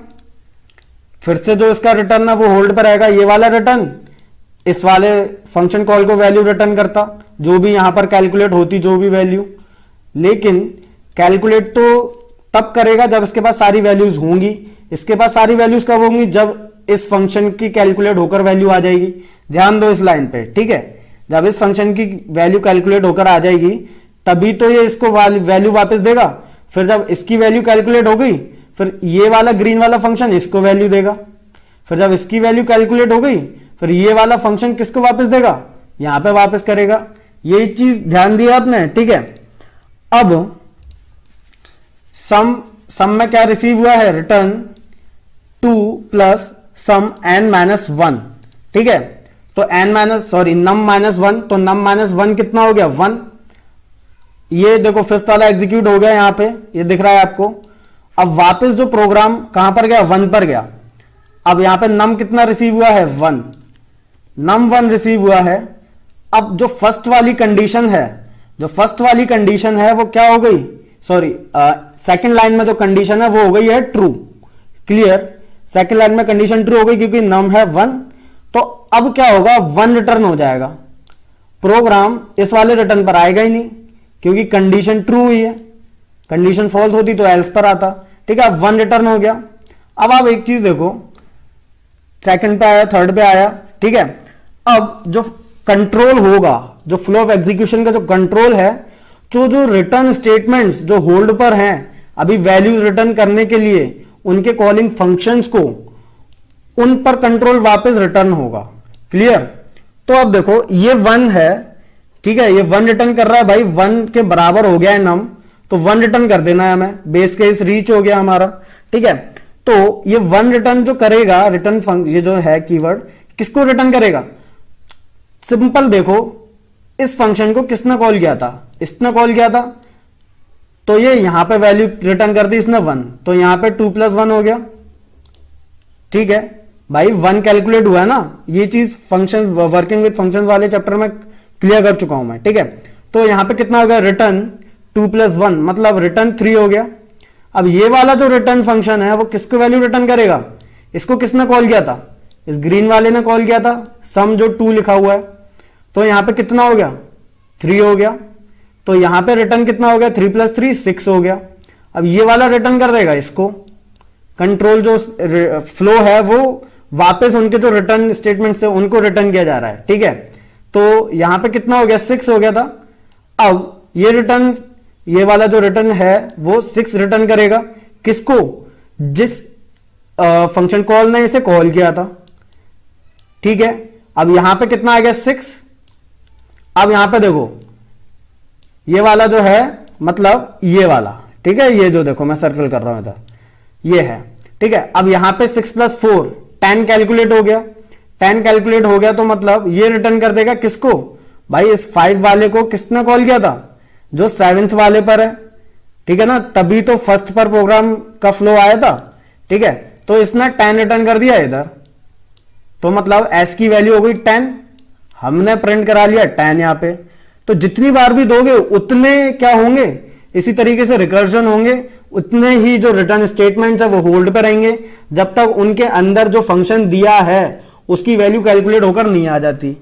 फिर से जो इसका रिटर्न है वो होल्ड पर रहेगा। ये वाला रिटर्न इस वाले फंक्शन कॉल को वैल्यू रिटर्न करता, जो भी यहां पर कैलकुलेट होती जो भी वैल्यू, लेकिन कैलकुलेट तो तब करेगा जब इसके पास सारी वैल्यूज होंगी। इसके पास सारी वैल्यूज कब होंगी, जब इस फंक्शन की कैलकुलेट होकर वैल्यू आ जाएगी। ध्यान दो इस लाइन पे, ठीक है, जब इस फंक्शन की वैल्यू कैलकुलेट होकर आ जाएगी तभी तो ये इसको वैल्यू वापस देगा। फिर जब इसकी वैल्यू कैलकुलेट हो गई फिर ये वाला ग्रीन वाला फंक्शन इसको वैल्यू देगा। फिर जब इसकी वैल्यू कैलकुलेट हो गई फिर ये वाला फंक्शन किसको वापस देगा, यहां पे वापस करेगा। ये चीज ध्यान दिया आपने, ठीक है। अब सम में क्या रिसीव हुआ है, रिटर्न 2 प्लस सम n -1, ठीक है। तो नम -1, तो नम -1 कितना हो गया, 1। ये देखो फिफ्थ वाला एग्जीक्यूट हो गया, यहां पे ये दिख रहा है आपको। अब वापस जो प्रोग्राम कहां पर गया, 1 पर गया। अब यहां पे नम कितना रिसीव हुआ है, 1, नम 1 रिसीव हुआ है। अब जो फर्स्ट वाली कंडीशन है, जो फर्स्ट वाली कंडीशन है वो क्या हो गई, सॉरी सेकंड लाइन में जो कंडीशन है वो हो गई है ट्रू। क्लियर, सेकंड लाइन में कंडीशन ट्रू हो गई क्योंकि नम है 1। तो अब क्या होगा, 1 रिटर्न हो जाएगा। प्रोग्राम इस वाले रिटर्न पर आएगा ही नहीं क्योंकि कंडीशन ट्रू हुई है, कंडीशन फॉल्स होती तो एल्स पर आता, ठीक है। अब 1 रिटर्न हो गया। अब आप एक चीज देखो, सेकंड पे आया, थर्ड पे आया, ठीक है। अब जो कंट्रोल होगा, जो फ्लो ऑफ एग्जीक्यूशन का जो कंट्रोल है, जो रिटर्न स्टेटमेंट्स जो होल्ड पर हैं अभी वैल्यूज रिटर्न करने के लिए, उनके कॉलिंग फंक्शंस को, उन पर कंट्रोल वापस रिटर्न होगा। क्लियर, तो अब देखो ये 1 है, ठीक है, ये 1 रिटर्न कर रहा है भाई, 1 के बराबर हो गया है नम, तो 1 रिटर्न कर देना है हमें, बेस केस रीच हो गया हमारा, ठीक है। तो ये 1 रिटर्न जो करेगा, रिटर्न ये जो है कीवर्ड किसको रिटर्न करेगा, सिंपल देखो, इस फंक्शन को किसने कॉल किया था, इसने कॉल किया था, तो ये यहां पे वैल्यू रिटर्न कर दी इसने 1, तो यहां पे 2 + 1 हो गया। ठीक है भाई, 1 कैलकुलेट हुआ है ना, ये चीज फंक्शन वर्किंग विद फंक्शन वाले चैप्टर में क्लियर कर चुका हूं मैं। ठीक है, तो यहां पे कितना हो गया, रिटर्न 2 + 1 मतलब रिटर्न 3 हो गया। अब ये वाला जो रिटर्न फंक्शन है वो किसको वैल्यू रिटर्न करेगा, इसको किसने कॉल किया था, इस ग्रीन वाले ने कॉल किया था, सम जो 2 लिखा हुआ है। तो यहां पे कितना हो गया, 3 हो गया। तो यहां पे रिटर्न कितना हो गया, 3 + 3 6 हो गया। अब ये वाला रिटर्न कर देगा इसको, कंट्रोल जो फ्लो है वो वापस उनके जो रिटर्न स्टेटमेंट से उनको रिटर्न किया जा रहा है। ठीक है, तो यहां पे कितना हो गया, 6 हो गया था। अब ये रिटर्न, ये वाला जो रिटर्न है वो 6 रिटर्न करेगा, किसको, जिस फंक्शन कॉल ने इसे कॉल किया था। ठीक है, अब यहां पे कितना आ गया, 6। अब यहां पे देखो ये वाला जो है मतलब ये वाला, ठीक है, ये जो देखो मैं सर्कल कर रहा हूं इधर, ये है। ठीक है, अब यहां पे 6 + 4 10 कैलकुलेट हो गया। 10 कैलकुलेट हो गया तो मतलब ये रिटर्न कर देगा किसको, भाई इस 5 वाले को किसने कॉल किया था, जो 7th वाले पर है। ठीक है ना, तभी तो फर्स्ट पर प्रोग्राम का फ्लो आया था। ठीक है, तो इसने 10 रिटर्न कर दिया इधर, तो मतलब s की वैल्यू हो गई 10, हमने प्रिंट करा लिया 10 यहां पे। तो जितनी बार भी दोगे उतने क्या होंगे, इसी तरीके से रिकर्जन होंगे, उतने ही जो रिटर्न स्टेटमेंट्स है वो होल्ड पे रहेंगे जब तक उनके अंदर जो फंक्शन दिया है उसकी वैल्यू कैलकुलेट होकर नहीं आ जाती।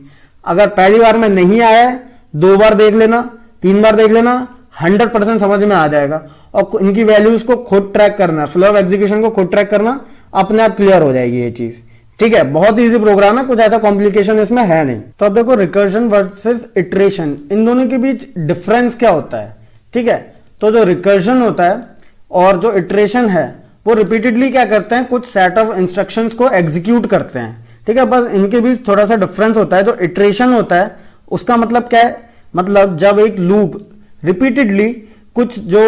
अगर पहली बार में नहीं आया है, 2 बार देख लेना, 3 बार देख लेना, 100% समझ में आ जाएगा। और इनकी वैल्यूज को खुद ट्रैक करना, फ्लो ऑफ एग्जीक्यूशन को खुद ट्रैक करना, अपने आप क्लियर हो जाएगी ये चीज। ठीक है, बहुत इजी प्रोग्राम है, कुछ ऐसा कॉम्प्लिकेशन इसमें है नहीं। तो अब देखो रिकर्जन वर्सेस इटरेशन, इन दोनों के बीच डिफरेंस क्या होता है। ठीक है, तो जो रिकर्जन होता है और जो इटरेशन है वो रिपीटेडली क्या करते हैं, कुछ सेट ऑफ इंस्ट्रक्शंस को एग्जीक्यूट करते हैं। ठीक है, बस इनके बीच थोड़ा सा डिफरेंस होता है। जो इटरेशन होता है उसका मतलब क्या है, मतलब जब एक लूप रिपीटेडली कुछ जो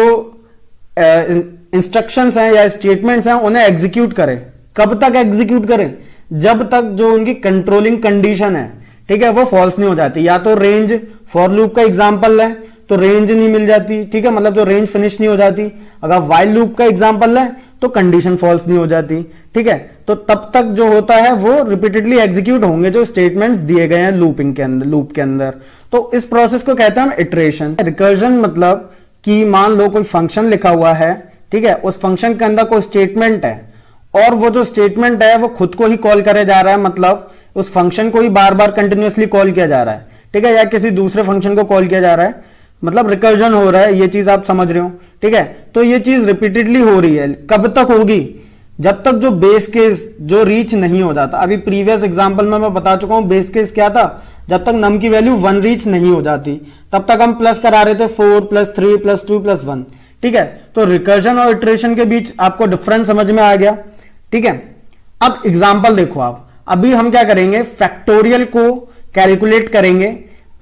इंस्ट्रक्शंस हैं या स्टेटमेंट्स हैं उन्हें एग्जीक्यूट करे। कब तक एग्जीक्यूट करे, जब तक जो उनकी कंट्रोलिंग कंडीशन है, ठीक है, वो फॉल्स नहीं हो जाती। या तो रेंज, फॉर लूप का एग्जांपल है तो रेंज नहीं मिल जाती। ठीक है, मतलब जो रेंज फिनिश नहीं हो जाती। अगर वाइल लूप का एग्जांपल है तो कंडीशन फॉल्स नहीं हो जाती। ठीक है, तो तब तक जो होता है वो रिपीटेडली एग्जीक्यूट होंगे जो स्टेटमेंट्स दिए गए हैं लूपिंग के अंदर, लूप के अंदर। तो इस प्रोसेस को कहते हैं हम इटरेशन। रिकर्जन मतलब कि मान लो कोई फंक्शन लिखा हुआ है, ठीक है, उस फंक्शन के अंदर कोई स्टेटमेंट है और वो जो स्टेटमेंट है वो खुद को ही कॉल करे जा रहा है, मतलब उस फंक्शन को ही बार बार कंटिन्यूअसली कॉल किया जा रहा है। ठीक है, या किसी दूसरे फंक्शन को कॉल किया जा रहा है, मतलब रिकर्जन हो रहा है, ये चीज आप समझ रहे हो। ठीक है, तो ये चीज रिपीटेडली हो रही है। कब तक होगी, जब तक जो बेस केस जो रीच नहीं हो जाता। अभी प्रीवियस एग्जांपल में मैं बता चुका हूं बेस केस क्या था, जब तक नम की वैल्यू 1 रीच नहीं हो जाती तब तक हम प्लस करा रहे थे 4 + 3 + 2 + 1। ठीक है, तो रिकर्जन और इटरेशन के बीच आपको डिफरेंस समझ में आ गया। ठीक है, अब एग्जांपल देखो आप, अभी हम क्या करेंगे, फैक्टोरियल को कैलकुलेट करेंगे।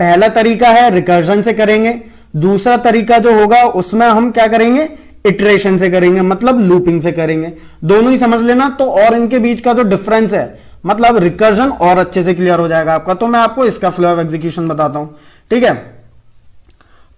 पहला तरीका है रिकर्जन से करेंगे, दूसरा तरीका जो होगा उसमें हम क्या करेंगे, इटरेशन से करेंगे, मतलब लूपिंग से करेंगे। दोनों ही समझ लेना। तो और इनके बीच का जो डिफरेंस है, मतलब रिकर्जन और अच्छे से क्लियर हो जाएगा आपका। तो मैं आपको इसका फ्लो ऑफ एग्जीक्यूशन बताता हूं। ठीक है,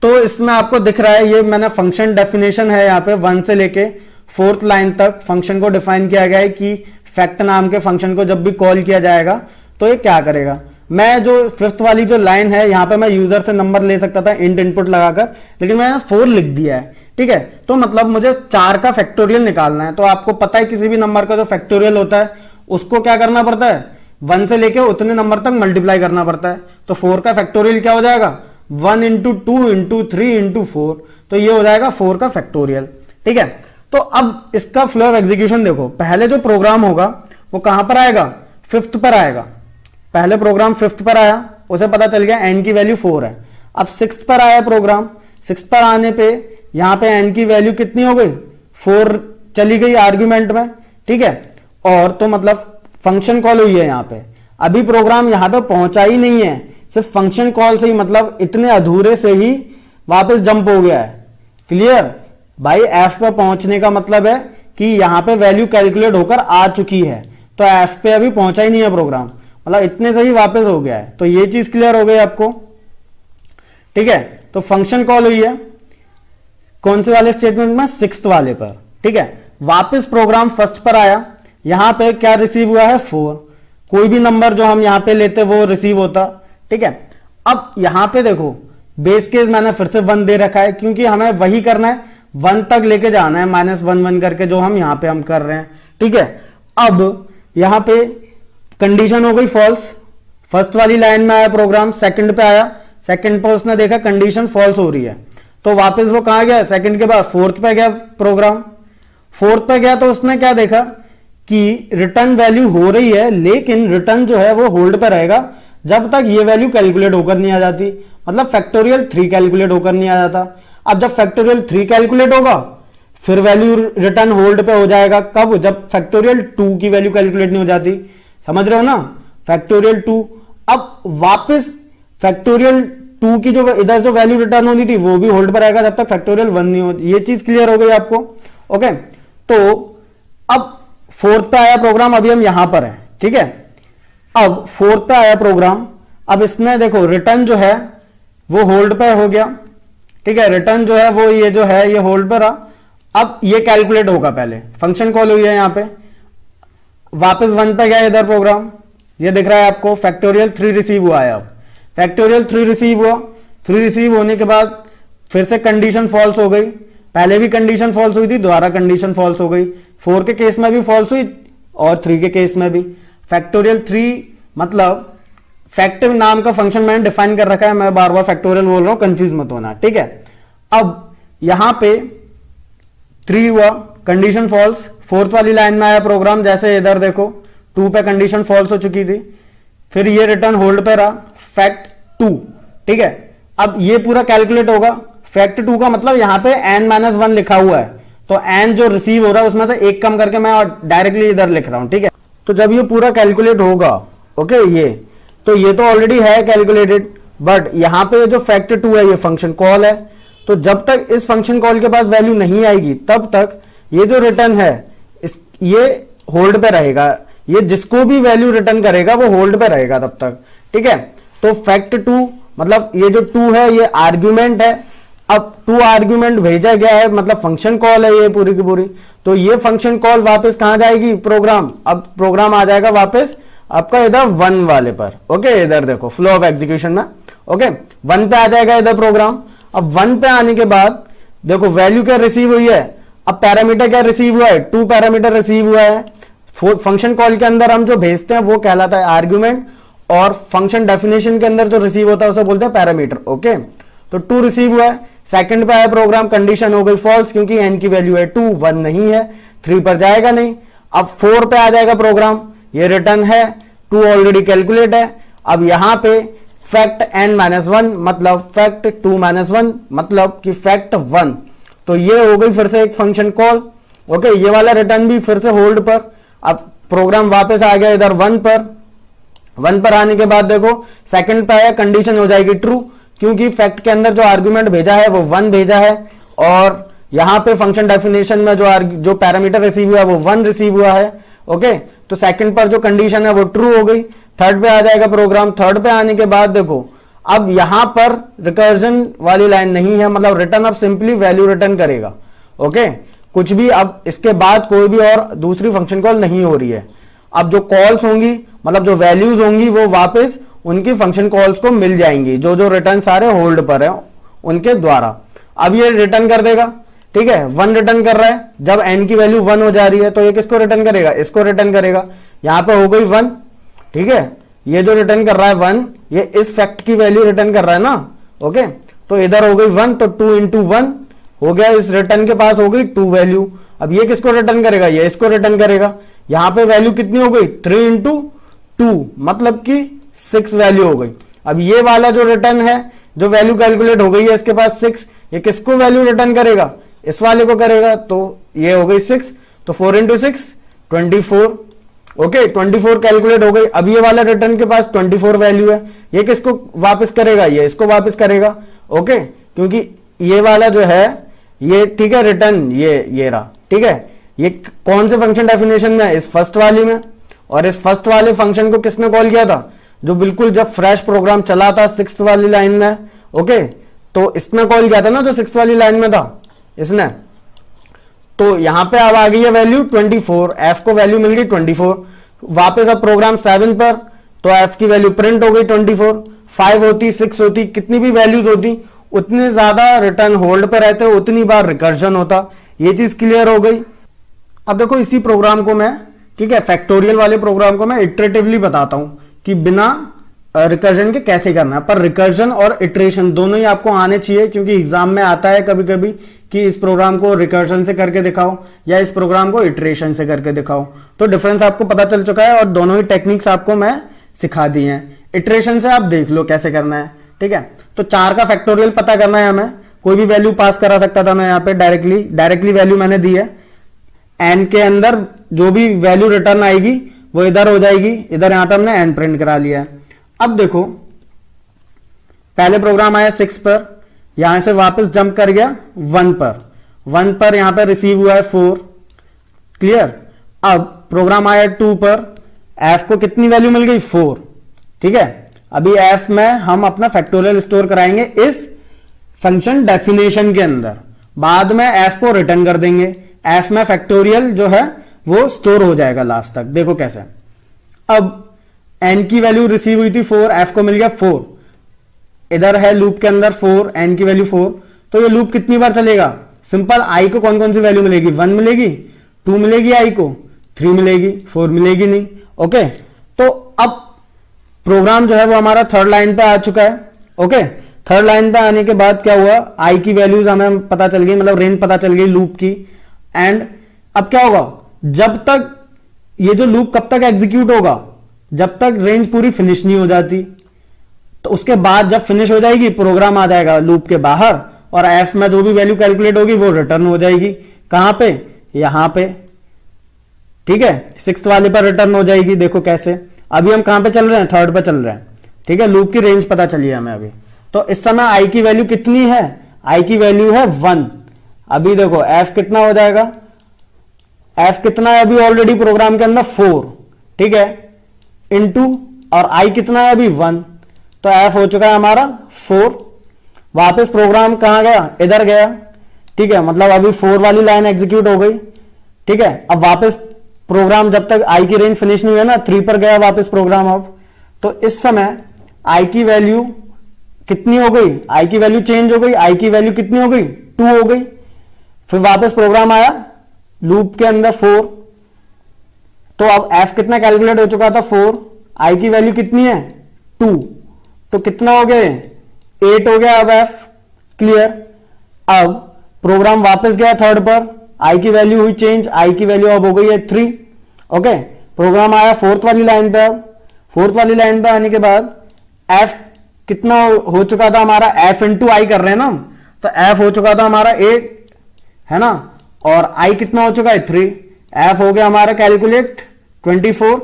तो इसमें आपको दिख रहा है, ये मैंने फंक्शन डेफिनेशन है, यहां पे 1 से लेके 4th लाइन तक फंक्शन को डिफाइन किया गया है कि फैक्ट नाम के फंक्शन को जब भी कॉल किया जाएगा तो ये क्या करेगा। मैं जो 5th वाली जो लाइन है, यहां पे मैं यूजर से नंबर ले सकता था इंट इनपुट लगाकर, लेकिन मैंने 4 लिख दिया है। ठीक है, तो मतलब मुझे 4 का फैक्टोरियल निकालना है। तो आपको पता है किसी भी नंबर का जो फैक्टोरियल होता है उसको क्या करना पड़ता है, 1 से लेके उतने नंबर तक मल्टीप्लाई करना पड़ता है। तो 4 का फैक्टोरियल क्या हो जाएगा, 1 × 2 × 3 × 4, तो ये हो जाएगा 4 का फैक्टोरियल। ठीक है, तो अब इसका फ्लो ऑफ एग्जीक्यूशन देखो। पहले जो प्रोग्राम होगा वो कहां पर आएगा, 5th पर आएगा। पहले प्रोग्राम 5th पर आया, उसे पता चल गया n की वैल्यू 4 है। अब 6th पर आया प्रोग्राम, 6th पर आने पे यहां पे n की वैल्यू कितनी हो गई, 4 चली गई आर्ग्यूमेंट में। ठीक है, और तो मतलब फंक्शन कॉल हुई है यहां पे। अभी प्रोग्राम यहां पे पहुंचा ही नहीं है, सिर्फ फंक्शन कॉल से ही, मतलब इतने अधूरे से ही वापस जंप हो गया है। क्लियर भाई, f पे पहुंचने का मतलब है कि यहां पे वैल्यू कैलकुलेट होकर आ चुकी है, तो f पे अभी पहुंचा ही नहीं है प्रोग्राम, मतलब इतने से ही वापस हो गया है। तो ये चीज क्लियर हो गई आपको। ठीक है, तो फंक्शन कॉल हुई है, कौन से वाले स्टेटमेंट में, सिक्स्थ वाले पर, ठीक है। वापस प्रोग्राम फर्स्ट पर आया, यहां पे क्या रिसीव हुआ है 4, कोई भी नंबर जो हम यहां पे लेते वो रिसीव होता, ठीक है। अब यहां पे देखो बेस केस मैंने फिर से 1 दे रखा है, क्योंकि हमें वही करना है, 1 तक लेके जाना है, -1 करके जो हम यहां पे हम कर रहे हैं, ठीक है। अब यहां पे कंडीशन हो गई फॉल्स, फर्स्ट वाली लाइन में आया प्रोग्राम, सेकंड पे आया, सेकंड पे उसने देखा कंडीशन फॉल्स हो रही है, तो वापस वो कहां गया, सेकंड के बाद फोर्थ पे गया प्रोग्राम, फोर्थ पे गया तो उसने क्या देखा कि रिटर्न वैल्यू हो रही है, लेकिन रिटर्न जो है वो होल्ड पे रहेगा जब तक ये वैल्यू कैलकुलेट होकर नहीं आ जाती, मतलब फैक्टोरियल 3 कैलकुलेट होकर नहीं आ जाता। अब जब फैक्टोरियल 3 कैलकुलेट होगा फिर वैल्यू रिटर्न होल्ड पे हो जाएगा, कब, जब फैक्टोरियल 2 की वैल्यू कैलकुलेट नहीं हो जाती, समझ रहे हो ना, फैक्टोरियल 2। अब वापस फैक्टोरियल 2 की जो इधर जो वैल्यू रिटर्न होनी थी वो भी होल्ड पर रहेगा जब तक फैक्टोरियल 1 नहीं होती। ये चीज क्लियर हो गई आपको, ओके। तो अब फोर्थ पे आया प्रोग्राम, अभी हम यहां पर है, ठीक है। अब फोर्थ पे आया प्रोग्राम, अब इसमें देखो रिटर्न जो है वो होल्ड पे हो गया, ठीक है, रिटर्न जो है वो ये जो है ये होल्ड पर रहा। अब ये कैलकुलेट होगा, पहले फंक्शन कॉल हुई है यहां पे, वापस 1 पे गया इधर प्रोग्राम, ये दिख रहा है आपको, फैक्टोरियल 3 रिसीव हुआ है। अब फैक्टोरियल 3 रिसीव हुआ, 3 रिसीव होने के बाद फिर से कंडीशन फॉल्स हो गई, पहले भी कंडीशन फॉल्स हुई थी, दोबारा कंडीशन फॉल्स हो गई, 4 के केस में भी फॉल्स हुई और 3 के केस में भी। फैक्टोरियल 3 मतलब फैक्टिव नाम का फंक्शन मैंने डिफाइन कर रखा है, मैं बार बार फैक्टोरियल बोल रहा हूं, कंफ्यूज मत होना, ठीक है। अब यहां पे 3 हुआ, कंडीशन फॉल्स, फोर्थ वाली लाइन में आया प्रोग्राम, जैसे इधर देखो 2 पे कंडीशन फॉल्स हो चुकी थी, फिर ये रिटर्न होल्ड पे रहा, फैक्ट 2, ठीक है। अब ये पूरा कैलकुलेट होगा, फैक्ट 2 का मतलब यहां पे n-1 लिखा हुआ है, तो n जो रिसीव हो रहा है उसमें से एक कम करके मैं डायरेक्टली इधर लिख रहा हूं, ठीक है। तो जब ये पूरा कैलकुलेट होगा, ओके, ये तो ऑलरेडी है कैलकुलेटेड, बट यहां पे जो फैक्ट 2 है ये फंक्शन कॉल है, तो जब तक इस फंक्शन कॉल के पास वैल्यू नहीं आएगी तब तक ये जो रिटर्न है ये होल्ड पे रहेगा, ये जिसको भी वैल्यू रिटर्न करेगा वो होल्ड पे रहेगा तब तक, ठीक है। तो फैक्ट 2 मतलब ये जो 2 है ये आर्ग्यूमेंट है, अब 2 आर्ग्यूमेंट भेजा गया है, मतलब फंक्शन कॉल है ये पूरी की पूरी, तो ये फंक्शन कॉल वापस कहां जाएगी, प्रोग्राम, अब प्रोग्राम आ जाएगा वापस आपका इधर 1 वाले पर, ओके, इधर देखो फ्लो ऑफ एग्जीक्यूशन में, ओके, 1 पे आ जाएगा इधर प्रोग्राम। अब 1 पे आने के बाद देखो वैल्यू क्या रिसीव हुई है, अब पैरामीटर क्या रिसीव हुआ है, 2 पैरामीटर रिसीव हुआ है। फंक्शन कॉल के अंदर हम जो भेजते हैं वो कहलाता है आर्ग्यूमेंट, और फंक्शन डेफिनेशन के अंदर जो रिसीव होता है उसे बोलते हैं पैरामीटर, ओके। तो 2 रिसीव हुआ है, सेकंड पे आया प्रोग्राम, कंडीशन हो गई फॉल्स क्योंकि n की वैल्यू है 2, 1 नहीं है, 3 पर जाएगा नहीं। अब 4 पे आ जाएगा प्रोग्राम, ये रिटर्न है, 2 ऑलरेडी कैलकुलेट है। अब यहां पे फैक्ट n-1 मतलब फैक्ट 2-1 मतलब कि फैक्ट 1, तो ये हो गई फिर से एक फंक्शन कॉल, ओके। ये वाला रिटर्न भी फिर से होल्ड पर, अब प्रोग्राम वापस आ गया इधर 1 पर। 1 पर आने के बाद देखो सेकंड पे आया, कंडीशन हो जाएगी ट्रू क्योंकि फैक्ट के अंदर जो आर्गुमेंट भेजा है वो 1 भेजा है, और यहां पे फंक्शन डेफिनेशन में जो पैरामीटर रिसीव हुआ है वो 1 रिसीव हुआ है, ओके। तो सेकंड पर जो कंडीशन है वो ट्रू हो गई। थर्ड पे आ जाएगा प्रोग्राम, थर्ड पे आने के बाद देखो अब यहां पर रिकर्जन वाली लाइन नहीं है, मतलब रिटर्न अब सिंपली वैल्यू रिटर्न करेगा, ओके, कुछ भी अब इसके बाद कोई भी और दूसरी फंक्शन कॉल नहीं हो रही है। अब जो कॉल्स होंगी मतलब जो वैल्यूज होंगी वो वापस उनकी फंक्शन कॉल्स को मिल जाएंगी, जो रिटर्न सारे होल्ड पर है उनके द्वारा। अब ये रिटर्न कर देगा, ठीक है, 1 रिटर्न कर रहा है, जब n की वैल्यू 1 हो जा रही है तो ये किसको रिटर्न करेगा, इसको रिटर्न करेगा। यहां पे हो गई 1, ठीक है, ये जो रिटर्न कर रहा है 1 ये इस फैक्ट की वैल्यू रिटर्न कर रहा है ना, ओके। तो इधर हो गई 1, तो 2 इंटू 1 हो गया, इस रिटर्न के पास हो गई 2 वैल्यू। अब ये किसको रिटर्न करेगा, ये इसको रिटर्न करेगा। यहां पे वैल्यू कितनी हो गई, 3 इंटू 2 मतलब कि 6 वैल्यू हो गई। अब ये वाला जो रिटर्न है, जो वैल्यू कैलकुलेट हो गई है इसके पास 6, ये किसको वैल्यू रिटर्न करेगा, इस वाले को करेगा, तो ये हो गई 6, तो 4 इंटू 6 24, ओके, 24 कैलकुलेट हो गई। अब ये वाला रिटर्न के पास 24 वैल्यू है, ये किसको वापस करेगा, ये इसको वापस करेगा, ओके, क्योंकि ये वाला जो है ये, ठीक है, रिटर्न ये रहा, ठीक है। ये कौन से फंक्शन डेफिनेशन में है, इस फर्स्ट वाली में, और इस फर्स्ट वाले फंक्शन को किसने कॉल किया था, जो बिल्कुल जब फ्रेश प्रोग्राम चला था 6th वाली लाइन में, ओके, तो इसने कॉल किया था ना जो 6th वाली लाइन में था, इसने। तो यहां पे अब आ गई है वैल्यू 24, एफ को वैल्यू मिल गई 24। वापस अब प्रोग्राम 7 पर, तो एफ की वैल्यू प्रिंट हो गई 24। 5 होती, 6 होती, कितनी भी वैल्यूज होती उतने ज्यादा रिटर्न होल्ड पर रहते, उतनी बार रिकर्जन होता। ये चीज क्लियर हो गई। अब देखो इसी प्रोग्राम को मैं, ठीक है, फैक्टोरियल वाले प्रोग्राम को मैं इटरेटिवली बताता हूं कि बिना रिकर्जन के कैसे करना है। पर रिकर्जन और इटरेशन दोनों ही आपको आने चाहिए, क्योंकि एग्जाम में आता है कभी कभी कि इस प्रोग्राम को रिकर्जन से करके दिखाओ या इस प्रोग्राम को इटरेशन से करके दिखाओ। तो डिफरेंस आपको पता चल चुका है और दोनों ही टेक्निक्स आपको मैं सिखा दी हैं। इटरेशन से आप देख लो कैसे करना है, ठीक है। तो 4 का फैक्टोरियल पता करना है हमें। कोई भी वैल्यू पास करा सकता था मैं यहाँ पे डायरेक्टली वैल्यू मैंने दी है। एन के अंदर जो भी वैल्यू रिटर्न आएगी वो इधर हो जाएगी, इधर यहां पे हमने एन प्रिंट करा लिया है। अब देखो पहले प्रोग्राम आया 6 पर, यहां से वापस जंप कर गया 1 पर। 1 पर यहां पे रिसीव हुआ है 4, क्लियर। अब प्रोग्राम आया 2 पर, एफ को कितनी वैल्यू मिल गई 4, ठीक है। अभी एफ में हम अपना फैक्टोरियल स्टोर कराएंगे इस फंक्शन डेफिनेशन के अंदर, बाद में एफ को रिटर्न कर देंगे। एफ में फैक्टोरियल जो है वो स्टोर हो जाएगा लास्ट तक। देखो कैसे। अब एन की वैल्यू रिसीव हुई थी 4, एफ को मिल गया 4, इधर है लूप के अंदर 4, एन की वैल्यू 4। तो ये लूप कितनी बार चलेगा? सिंपल, आई को कौन कौन सी वैल्यू मिलेगी? 1 मिलेगी, 2 मिलेगी, आई को 3 मिलेगी, 4 मिलेगी नहीं। ओके, तो अब प्रोग्राम जो है वो हमारा थर्ड लाइन पे आ चुका है। ओके, थर्ड लाइन पे आने के बाद क्या हुआ, आई की वैल्यूज हमें पता चल गई, मतलब रेंज पता चल गई लूप की। एंड अब क्या होगा, जब तक ये जो लूप कब तक एग्जीक्यूट होगा, जब तक रेंज पूरी फिनिश नहीं हो जाती। तो उसके बाद जब फिनिश हो जाएगी प्रोग्राम आ जाएगा लूप के बाहर और एफ में जो भी वैल्यू कैलकुलेट होगी वो रिटर्न हो जाएगी। कहां पे? यहां पे, ठीक है, 6th वाले पर रिटर्न हो जाएगी। देखो कैसे। अभी हम कहां पे चल रहे हैं? 3rd पे चल रहे हैं, ठीक है। लूप की रेंज पता चली हमें अभी। तो इस समय आई की वैल्यू कितनी है? आई की वैल्यू है 1। अभी देखो एफ कितना हो जाएगा, एफ कितना है अभी ऑलरेडी प्रोग्राम के अंदर 4, ठीक है, इनटू, और आई कितना है अभी 1। तो एफ हो चुका है हमारा 4। वापस प्रोग्राम कहां गया? इधर गया, ठीक है, मतलब अभी 4 वाली लाइन एग्जीक्यूट हो गई, ठीक है। अब वापस प्रोग्राम जब तक आई की रेंज फिनिश नहीं हुई है ना, 3 पर गया वापस प्रोग्राम। अब तो इस समय आई की वैल्यू कितनी हो गई? आई की वैल्यू चेंज हो गई, आई की वैल्यू कितनी हो गई? 2 हो गई। फिर वापस प्रोग्राम आया लूप के अंदर 4, तो अब एफ कितना कैलकुलेट हो चुका था? 4। आई की वैल्यू कितनी है? 2। तो कितना हो गया? 8 हो गया अब एफ, क्लियर। अब प्रोग्राम वापस गया 3rd पर, आई की वैल्यू हुई चेंज, आई की वैल्यू अब हो गई है 3। ओके, प्रोग्राम आया 4th वाली लाइन पे। अब 4th वाली लाइन पे आने के बाद एफ कितना हो चुका था हमारा? एफ इंटू आई कर रहे हैं ना, तो एफ हो चुका था हमारा 8, है ना, और आई कितना हो चुका है? 3। एफ हो गया हमारा कैलकुलेट 24,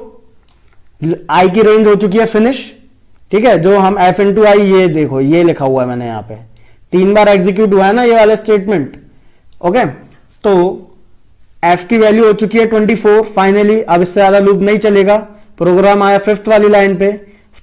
आई की रेंज हो चुकी है फिनिश, ठीक है। जो हम एफ इंटू आई, ये देखो ये लिखा हुआ है मैंने यहाँ पे, 3 बार एग्जीक्यूट हुआ है ना ये वाला स्टेटमेंट। ओके, तो एफ की वैल्यू हो चुकी है 24 फाइनली। अब इससे ज्यादा लूप नहीं चलेगा। प्रोग्राम आया 5th वाली लाइन पे,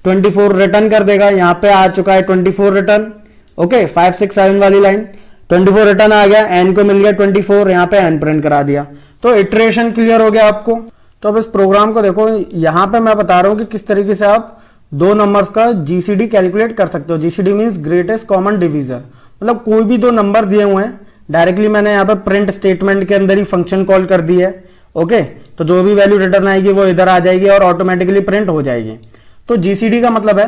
24 रिटर्न कर देगा। यहां पे आ चुका है 24 रिटर्न। ओके, 5, 6, 7 वाली लाइन 24 रिटर्न आ गया, एन को मिल गया 24, यहां पे एन प्रिंट करा दिया। तो इटरेशन क्लियर हो गया आपको। तो अब इस प्रोग्राम को देखो, यहां पे मैं बता रहा हूं कि किस तरीके से आप 2 नंबर्स का जीसीडी कैलकुलेट कर सकते हो। GCD means greatest common divisor, मतलब कोई भी 2 नंबर दिए हुए हैं, डायरेक्टली मैंने यहाँ पे प्रिंट स्टेटमेंट के अंदर ही फंक्शन कॉल कर दी है। ओके, तो जो भी वैल्यू रिटर्न आएगी वो इधर आ जाएगी और ऑटोमेटिकली प्रिंट हो जाएगी। तो जीसीडी का मतलब है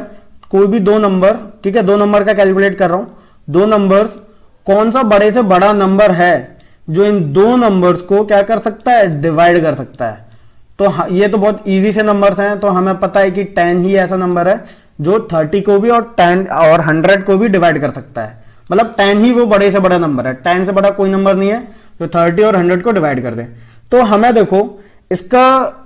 कोई भी 2 नंबर, ठीक है, 2 नंबर का कैलकुलेट कर रहा हूं, 2 नंबर्स कौन सा बड़े से बड़ा नंबर है जो इन 2 नंबर्स को क्या कर सकता है? डिवाइड कर सकता है। तो ये तो बहुत इजी से नंबर्स हैं। तो हमें पता है कि 10 ही ऐसा नंबर है जो 30 को भी और 10 और 100 को भी डिवाइड कर सकता है। मतलब 10 ही वो बड़े से बड़ा नंबर है, 10 से बड़ा कोई नंबर नहीं है जो 30 और 100 को डिवाइड कर दे। तो हमें देखो इसका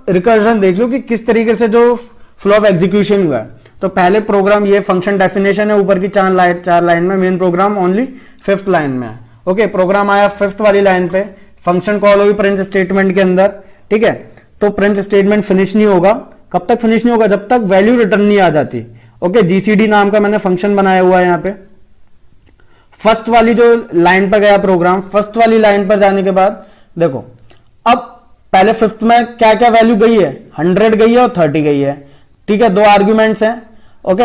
रिकर्जन देख लो कि किस तरीके से जो फ्लो ऑफ एग्जीक्यूशन हुआ है। तो पहले प्रोग्राम, ये फंक्शन डेफिनेशन है ऊपर की 4 लाइन में, main program only 5th line में है। ओके, प्रोग्राम आया 5th वाली लाइन पे, फंक्शन कॉल हुई प्रिंट स्टेटमेंट के अंदर, ठीक है। तो प्रिंट स्टेटमेंट फिनिश नहीं होगा। कब तक फिनिश नहीं होगा? जब तक वैल्यू रिटर्न नहीं आ जाती। ओके, जीसीडी नाम का मैंने फंक्शन बनाया हुआ है यहाँ पे। फर्स्ट वाली जो लाइन पर गया प्रोग्राम, फर्स्ट वाली लाइन पर जाने के बाद देखो अब पहले फिफ्थ में क्या क्या वैल्यू गई है, 100 गई है और 30 गई है, ठीक है, दो आर्ग्यूमेंट्स हैं, ओके।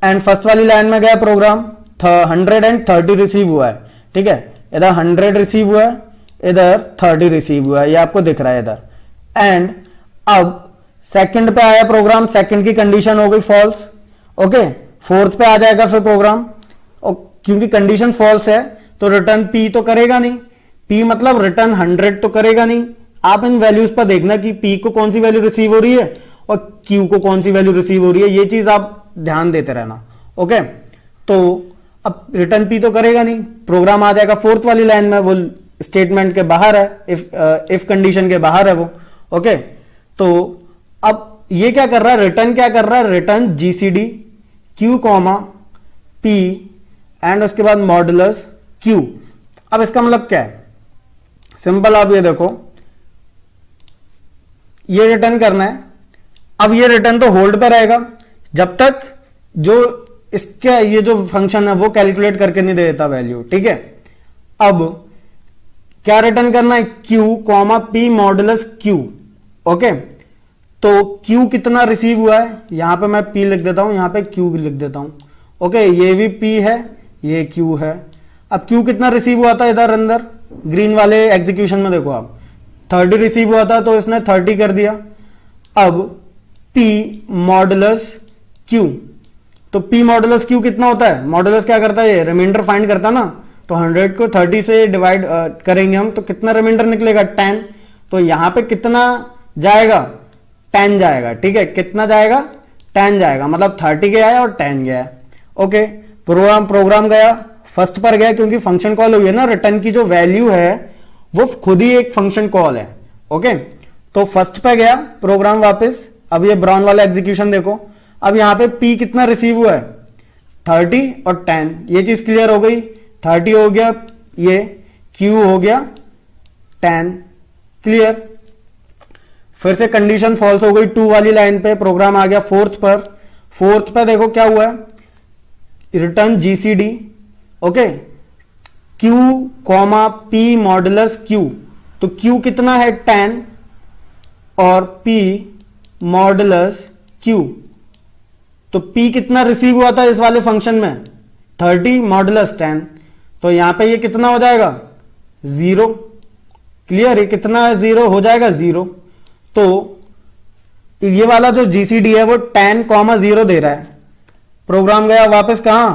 एंड फर्स्ट वाली लाइन में गया प्रोग्राम 130 रिसीव हुआ है, ठीक है, इधर 100 रिसीव हुआ है, इधर 30 रिसीव हुआ है, ये आपको दिख रहा है इधर। एंड अब सेकंड पे आया प्रोग्राम, सेकंड की कंडीशन हो गई फॉल्स, ओके। फोर्थ पे आ जाएगा फिर प्रोग्राम, क्योंकि कंडीशन फॉल्स है तो रिटर्न पी तो करेगा नहीं, पी मतलब रिटर्न 100 तो करेगा नहीं। आप इन वैल्यूज पर देखना कि पी को कौन सी वैल्यू रिसीव हो रही है और क्यू को कौन सी वैल्यू रिसीव हो रही है, ये चीज आप ध्यान देते रहना, ओके। तो अब रिटर्न पी तो करेगा नहीं, प्रोग्राम आ जाएगा फोर्थ वाली लाइन में, वो स्टेटमेंट के बाहर है, इफ कंडीशन के बाहर है वो, ओके। तो अब ये क्या कर रहा है, रिटर्न क्या कर रहा है, return GCD Q comma P and उसके बाद मॉडुलस क्यू। अब इसका मतलब क्या है, सिंपल, आप ये देखो, ये रिटर्न करना है। अब ये रिटर्न तो होल्ड पर रहेगा जब तक जो इसका ये जो फंक्शन है वो कैलकुलेट करके नहीं दे देता वैल्यू, ठीक है। अब क्या रिटर्न करना है, Q comma P modulus Q, okay. तो क्यू कितना रिसीव हुआ है, यहां पे मैं पी लिख देता हूं, यहां पे क्यू लिख देता हूं, ओके। ये भी पी है, ये क्यू है। अब क्यू कितना रिसीव हुआ था इधर अंदर ग्रीन वाले एग्जीक्यूशन में, देखो आप 30 रिसीव हुआ था तो इसने 30 कर दिया। अब P मॉडुलस Q, तो P मॉडुलस Q कितना होता है, मॉडुलस क्या करता है, ये रिमाइंडर फाइंड करता ना, तो 100 को 30 से डिवाइड करेंगे हम तो कितना रिमाइंडर निकलेगा, 10। तो यहां पे कितना जाएगा, 10 जाएगा, ठीक है, कितना जाएगा, 10 जाएगा, मतलब 30 गया है और 10 गया है, ओके। प्रोग्राम गया फर्स्ट पर गया क्योंकि फंक्शन कॉल हुई है ना, रिटर्न की जो वैल्यू है वो खुद ही एक फंक्शन कॉल है, ओके। तो फर्स्ट पे गया प्रोग्राम वापस। अब ये ब्राउन वाला एग्जीक्यूशन देखो, अब यहां पे P कितना रिसीव हुआ है, 30 और 10, ये चीज क्लियर हो गई, 30 हो गया, ये Q हो गया 10, क्लियर। फिर से कंडीशन फॉल्स हो गई 2 वाली लाइन पे, प्रोग्राम आ गया फोर्थ पर। फोर्थ पे देखो क्या हुआ है, return GCD, okay, Q comma P modulus Q। तो Q कितना है 10 और P मॉडुलस Q। तो P कितना रिसीव हुआ था इस वाले फंक्शन में, 30 मॉडुलस 10। तो यहां पे ये कितना हो जाएगा, 0, क्लियर। ये कितना 0 हो जाएगा, 0। तो ये वाला जो जीसीडी है वो 10 कॉमा 0 दे रहा है। प्रोग्राम गया वापस कहां,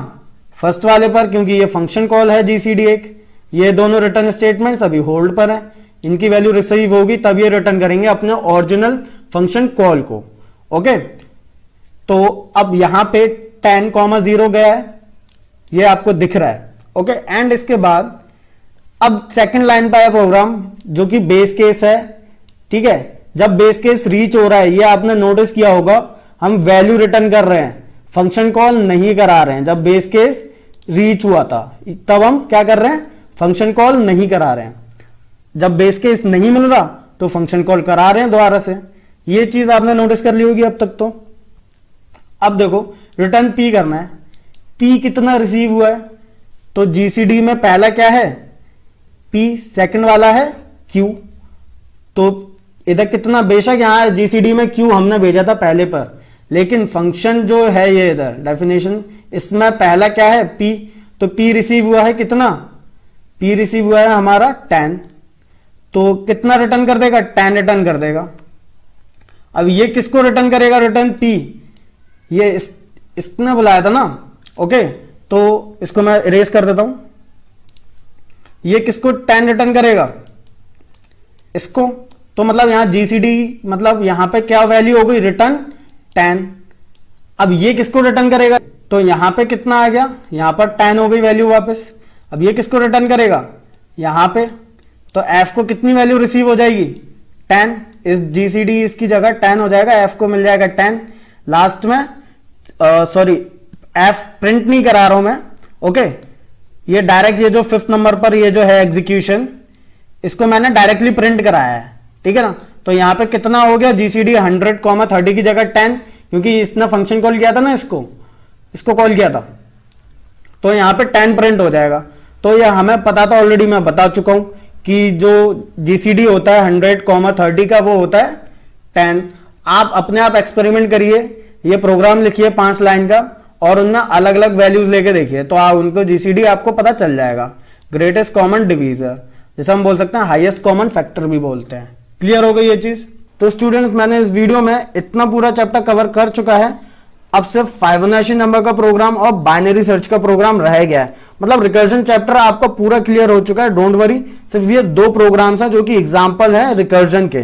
फर्स्ट वाले पर, क्योंकि ये फंक्शन कॉल है जीसीडी एक। ये दोनों रिटर्न स्टेटमेंट्स अभी होल्ड पर है, इनकी वैल्यू रिसीव होगी तब ये रिटर्न करेंगे अपने ओरिजिनल फंक्शन कॉल को, ओके। तो अब यहां पे 10 कॉमा 0 गया है, ये आपको दिख रहा है, ओके। एंड इसके बाद अब सेकंड लाइन पर आया प्रोग्राम जो कि बेस केस है, ठीक है। जब बेस केस रीच हो रहा है, ये आपने नोटिस किया होगा, हम वैल्यू रिटर्न कर रहे हैं, फंक्शन कॉल नहीं करा रहे हैं। जब बेस केस रीच हुआ था तब हम क्या कर रहे हैं, फंक्शन कॉल नहीं करा रहे हैं। जब बेस केस नहीं मिल रहा तो फंक्शन कॉल करा रहे हैं दोबारा से। ये चीज आपने नोटिस कर ली होगी अब तक तो। अब देखो रिटर्न पी करना है, पी कितना रिसीव हुआ है, तो जीसीडी में पहला क्या है, पी, सेकंड वाला है क्यू। तो इधर कितना, बेशक यहां जीसीडी में क्यू हमने भेजा था पहले पर, लेकिन फंक्शन जो है ये इधर डेफिनेशन, इसमें पहला क्या है, पी। तो पी रिसीव हुआ है कितना, पी रिसीव हुआ है हमारा 10। तो कितना रिटर्न कर देगा, 10 रिटर्न कर देगा। अब ये किसको रिटर्न करेगा, रिटर्न पी, ये इसने बुलाया था ना, ओके। तो इसको मैं इरेज कर देता हूं, ये किसको 10 रिटर्न करेगा, इसको। तो मतलब यहां जीसीडी मतलब यहां पे क्या वैल्यू हो गई, रिटर्न 10। अब ये किसको रिटर्न करेगा, तो यहां पे कितना आ गया, यहां पर 10 हो गई वैल्यू वापस। अब ये किसको रिटर्न करेगा, यहां पे, तो f को कितनी वैल्यू रिसीव हो जाएगी, 10। इस जीसीडी इसकी जगह 10 हो जाएगा, f को मिल जाएगा 10 लास्ट में। सॉरी, f प्रिंट नहीं करा रहा हूं मैं, ओके। ये डायरेक्ट ये जो 5th नंबर पर ये जो है एग्जीक्यूशन, इसको मैंने डायरेक्टली प्रिंट कराया है, ठीक है ना। तो यहां पे कितना हो गया, जीसीडी 100, 30 की जगह 10, क्योंकि इसने फंक्शन कॉल किया था ना, इसको कॉल किया था। तो यहाँ पे 10 प्रिंट हो जाएगा। तो ये हमें पता था ऑलरेडी, मैं बता चुका हूं कि जो जीसीडी होता है 100, 30 का वो होता है 10। आप अपने आप एक्सपेरिमेंट करिए, ये प्रोग्राम लिखिए 5 लाइन का और उनमें अलग अलग वैल्यूज लेके देखिए, तो आप उनको जीसीडी आपको पता चल जाएगा। ग्रेटेस्ट कॉमन डिवीजर, जैसे हम बोल सकते हैं हाईएस्ट कॉमन फैक्टर भी बोलते हैं। क्लियर हो गई ये चीज? तो स्टूडेंट्स, मैंने इस वीडियो में इतना पूरा चैप्टर कवर कर चुका है। अब सिर्फ फाइबोनाची नंबर का प्रोग्राम और बाइनरी सर्च का प्रोग्राम रह गया है। मतलब रिकर्जन चैप्टर आपका पूरा क्लियर हो चुका है, डोंट वरी। सिर्फ ये 2 प्रोग्राम्स हैं जो कि एग्जाम्पल है रिकर्जन के।